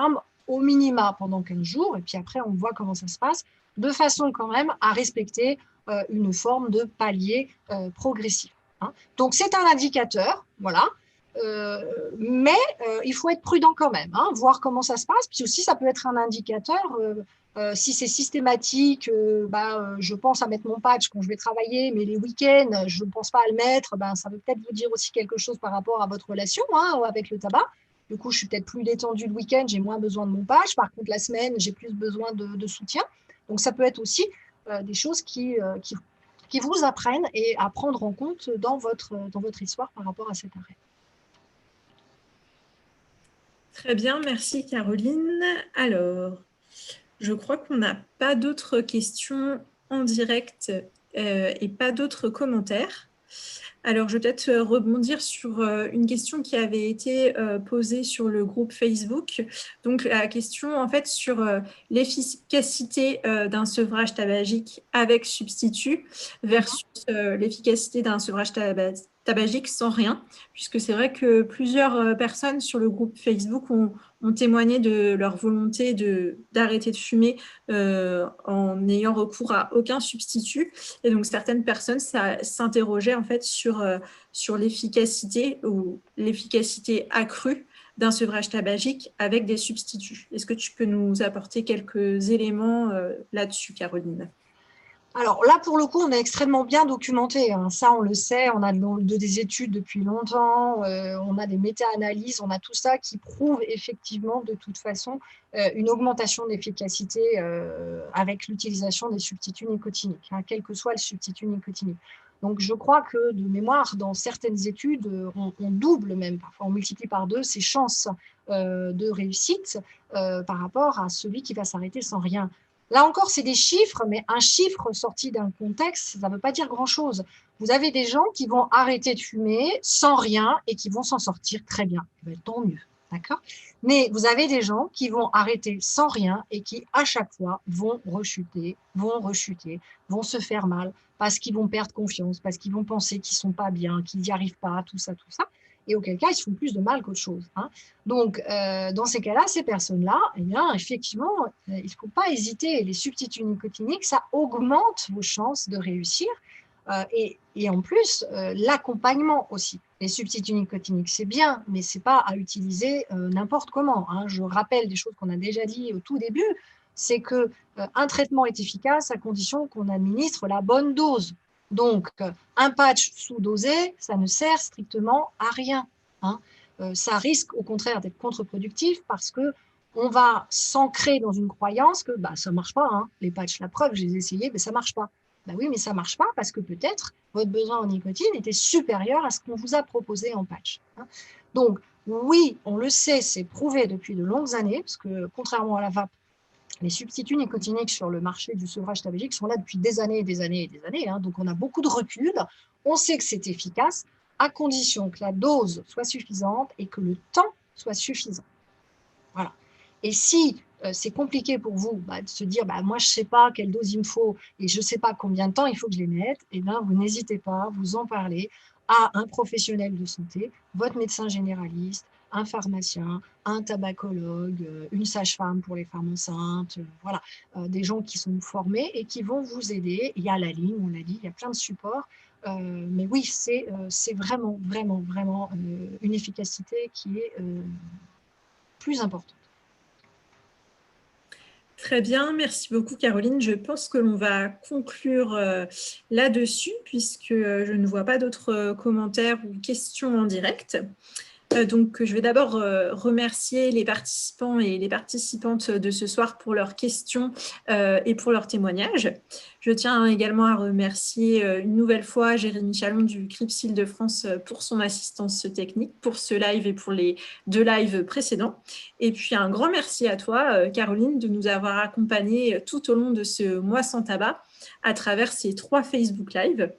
Speaker 2: au minima pendant 15 jours, et puis après, on voit comment ça se passe, de façon quand même à respecter une forme de palier progressif. Hein. Donc, c'est un indicateur, voilà. Mais il faut être prudent quand même, hein, voir comment ça se passe. Puis aussi, ça peut être un indicateur. Si c'est systématique, je pense à mettre mon patch quand je vais travailler, mais les week-ends, je ne pense pas à le mettre. Ça veut peut-être vous dire aussi quelque chose par rapport à votre relation hein, avec le tabac. Du coup, je suis peut-être plus détendue le week-end, j'ai moins besoin de mon patch. Par contre, la semaine, j'ai plus besoin de soutien. Donc, ça peut être aussi des choses qui qui vous apprennent et à prendre en compte dans votre histoire par rapport à cet arrêt.
Speaker 1: Très bien, merci Caroline. Alors, je crois qu'on n'a pas d'autres questions en direct et pas d'autres commentaires. Alors, je vais peut-être rebondir sur une question qui avait été posée sur le groupe Facebook. Donc, la question, en fait, sur l'efficacité d'un sevrage tabagique avec substitut versus l'efficacité d'un sevrage tabagique sans rien, puisque c'est vrai que plusieurs personnes sur le groupe Facebook ont témoigné de leur volonté d'arrêter de fumer en n'ayant recours à aucun substitut. Et donc, certaines personnes s'interrogeaient en fait sur l'efficacité ou l'efficacité accrue d'un sevrage tabagique avec des substituts. Est-ce que tu peux nous apporter quelques éléments là-dessus, Caroline?
Speaker 2: Alors là, pour le coup, on est extrêmement bien documenté. Hein. Ça, on le sait, on a des études depuis longtemps, on a des méta-analyses, on a tout ça qui prouve effectivement, de toute façon, une augmentation d'efficacité avec l'utilisation des substituts nicotiniques, hein, quel que soit le substitut nicotinique. Donc, je crois que, de mémoire, dans certaines études, on double même, parfois on multiplie par 2 ses chances de réussite par rapport à celui qui va s'arrêter sans rien. Là encore, c'est des chiffres, mais un chiffre sorti d'un contexte, ça ne veut pas dire grand-chose. Vous avez des gens qui vont arrêter de fumer sans rien et qui vont s'en sortir très bien. Tant mieux, d'accord? Mais vous avez des gens qui vont arrêter sans rien et qui, à chaque fois, vont rechuter, vont se faire mal parce qu'ils vont perdre confiance, parce qu'ils vont penser qu'ils ne sont pas bien, qu'ils n'y arrivent pas, tout ça, tout ça. Et auquel cas, ils se font plus de mal qu'autre chose. Hein. Donc, dans ces cas-là, ces personnes-là, eh bien, effectivement, il ne faut pas hésiter. Les substituts nicotiniques, ça augmente vos chances de réussir. Et en plus, l'accompagnement aussi. Les substituts nicotiniques, c'est bien, mais ce n'est pas à utiliser n'importe comment. Hein. Je rappelle des choses qu'on a déjà dit au tout début, c'est qu'un traitement est efficace à condition qu'on administre la bonne dose. Donc, un patch sous-dosé, ça ne sert strictement à rien. Hein. Ça risque au contraire d'être contre-productif parce qu'on va s'ancrer dans une croyance que ça ne marche pas. Hein. Les patchs, la preuve, je les ai essayés, mais ça ne marche pas. Ben oui, mais ça ne marche pas parce que peut-être votre besoin en nicotine était supérieur à ce qu'on vous a proposé en patch. Hein. Donc, oui, on le sait, c'est prouvé depuis de longues années, parce que contrairement à la vape, les substituts nicotiniques sur le marché du sevrage tabagique sont là depuis des années et des années et des années. Hein, donc, on a beaucoup de recul. On sait que c'est efficace à condition que la dose soit suffisante et que le temps soit suffisant. Voilà. Et si c'est compliqué pour vous de se dire moi, je ne sais pas quelle dose il me faut et je ne sais pas combien de temps il faut que je les mette, eh bien, vous n'hésitez pas, vous en parlez à un professionnel de santé, votre médecin généraliste, un pharmacien, un tabacologue, une sage-femme pour les femmes enceintes, voilà, des gens qui sont formés et qui vont vous aider. Il y a la ligne, on l'a dit, il y a plein de supports. Mais oui, c'est vraiment, vraiment, vraiment une efficacité qui est plus importante.
Speaker 1: Très bien, merci beaucoup Caroline. Je pense que l'on va conclure là-dessus puisque je ne vois pas d'autres commentaires ou questions en direct. Donc, je vais d'abord remercier les participants et les participantes de ce soir pour leurs questions et pour leurs témoignages. Je tiens également à remercier une nouvelle fois Jérémy Chalon du CRIPS Île-de-France pour son assistance technique, pour ce live et pour les 2 lives précédents. Et puis, un grand merci à toi, Caroline, de nous avoir accompagnés tout au long de ce mois sans tabac à travers ces 3 Facebook Live.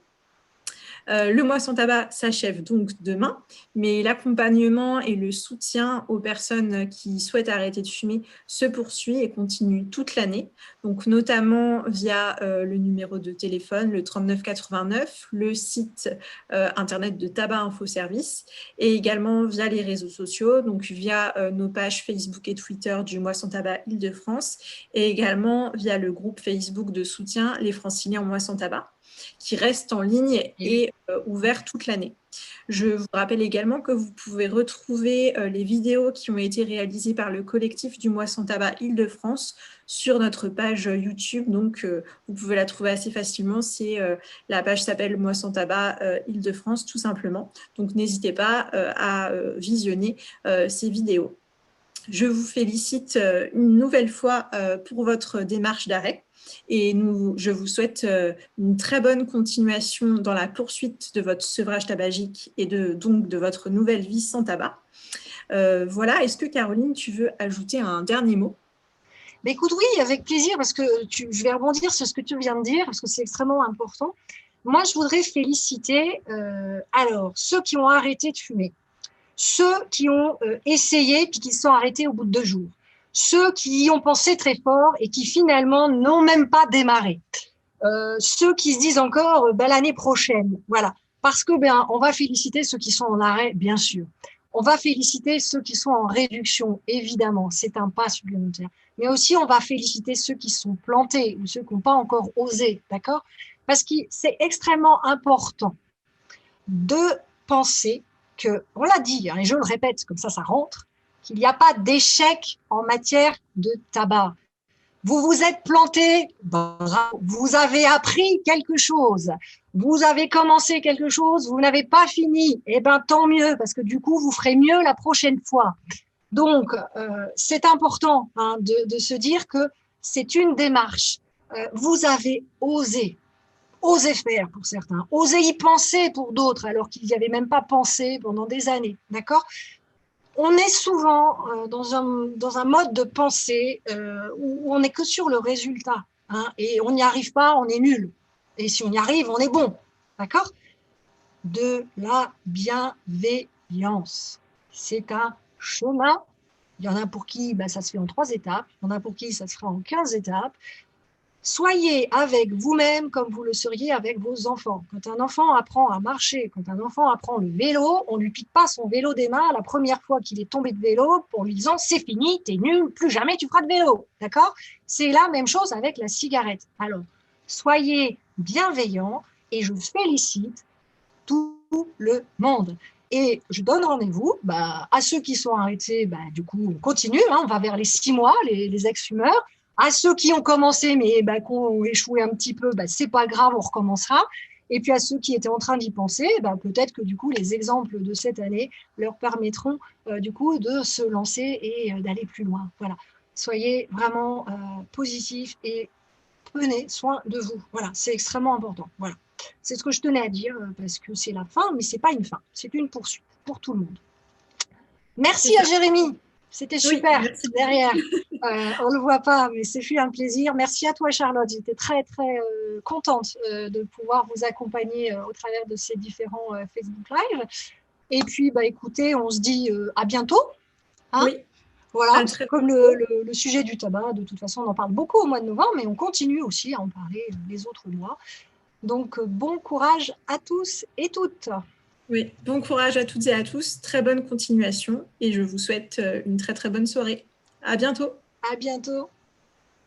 Speaker 1: Le mois sans tabac s'achève donc demain, mais l'accompagnement et le soutien aux personnes qui souhaitent arrêter de fumer se poursuit et continue toute l'année, donc notamment via le numéro de téléphone, le 39 89, le site internet de Tabac Info Service et également via les réseaux sociaux, donc via nos pages Facebook et Twitter du mois sans tabac Île-de-France et également via le groupe Facebook de soutien Les Franciliens au mois sans tabac, qui reste en ligne et ouvert toute l'année. Je vous rappelle également que vous pouvez retrouver les vidéos qui ont été réalisées par le collectif du mois sans tabac Île-de-France sur notre page YouTube. Donc, vous pouvez la trouver assez facilement. La page s'appelle Mois sans tabac Île-de-France, tout simplement. Donc, n'hésitez pas à visionner ces vidéos. Je vous félicite une nouvelle fois pour votre démarche d'arrêt. Et je vous souhaite une très bonne continuation dans la poursuite de votre sevrage tabagique et donc de votre nouvelle vie sans tabac. Voilà, est-ce que Caroline, tu veux ajouter un dernier mot?
Speaker 2: Mais écoute, oui, avec plaisir, parce que je vais rebondir sur ce que tu viens de dire, parce que c'est extrêmement important. Moi, je voudrais féliciter ceux qui ont arrêté de fumer, ceux qui ont essayé puis qui se sont arrêtés au bout de 2 jours, ceux qui y ont pensé très fort et qui finalement n'ont même pas démarré, ceux qui se disent encore l'année prochaine, voilà, parce que on va féliciter ceux qui sont en arrêt, bien sûr. On va féliciter ceux qui sont en réduction, évidemment, c'est un pas supplémentaire. Mais aussi, on va féliciter ceux qui sont plantés ou ceux qui n'ont pas encore osé, d'accord? Parce que c'est extrêmement important de penser que, on l'a dit, hein, et je le répète, comme ça rentre, qu'il n'y a pas d'échec en matière de tabac. Vous vous êtes planté, bravo, vous avez appris quelque chose, vous avez commencé quelque chose, vous n'avez pas fini, eh bien tant mieux, parce que du coup, vous ferez mieux la prochaine fois. Donc, c'est important de se dire que c'est une démarche. Vous avez osé faire pour certains, osé y penser pour d'autres, alors qu'ils n'y avaient même pas pensé pendant des années, d'accord? On est souvent dans un mode de pensée où on n'est que sur le résultat, hein, et on n'y arrive pas, on est nul. Et si on y arrive, on est bon, d'accord? De la bienveillance. C'est un chemin. Il y en a pour qui ça se fait en 3 étapes, il y en a pour qui ça se fera en 15 étapes. Soyez avec vous-même comme vous le seriez avec vos enfants. Quand un enfant apprend à marcher, quand un enfant apprend le vélo, on ne lui pique pas son vélo des mains la première fois qu'il est tombé de vélo pour lui disant « c'est fini, t'es nul, plus jamais tu feras de vélo ». D'accord? C'est la même chose avec la cigarette. Alors, soyez bienveillants et je félicite tout le monde. Et je donne rendez-vous à ceux qui sont arrêtés, du coup, on continue, hein, on va vers les 6 mois, les ex-fumeurs. À ceux qui ont commencé, mais qui ont échoué un petit peu, c'est pas grave, on recommencera. Et puis à ceux qui étaient en train d'y penser, peut-être que du coup, les exemples de cette année leur permettront du coup de se lancer et d'aller plus loin. Voilà. Soyez vraiment positifs et prenez soin de vous. Voilà, c'est extrêmement important. Voilà. C'est ce que je tenais à dire parce que c'est la fin, mais c'est pas une fin, c'est une poursuite pour tout le monde. Merci à Jérémy. C'était super derrière. On ne le voit pas, mais c'est fut un plaisir. Merci à toi, Charlotte. J'étais très, très contente de pouvoir vous accompagner au travers de ces différents Facebook Live. Et puis, écoutez, on se dit à bientôt. Hein, oui. Voilà, comme le sujet du tabac, de toute façon, on en parle beaucoup au mois de novembre, mais on continue aussi à en parler les autres mois. Donc, bon courage à tous et toutes.
Speaker 1: Oui, bon courage à toutes et à tous, très bonne continuation et je vous souhaite une très très bonne soirée. À bientôt.
Speaker 2: À bientôt.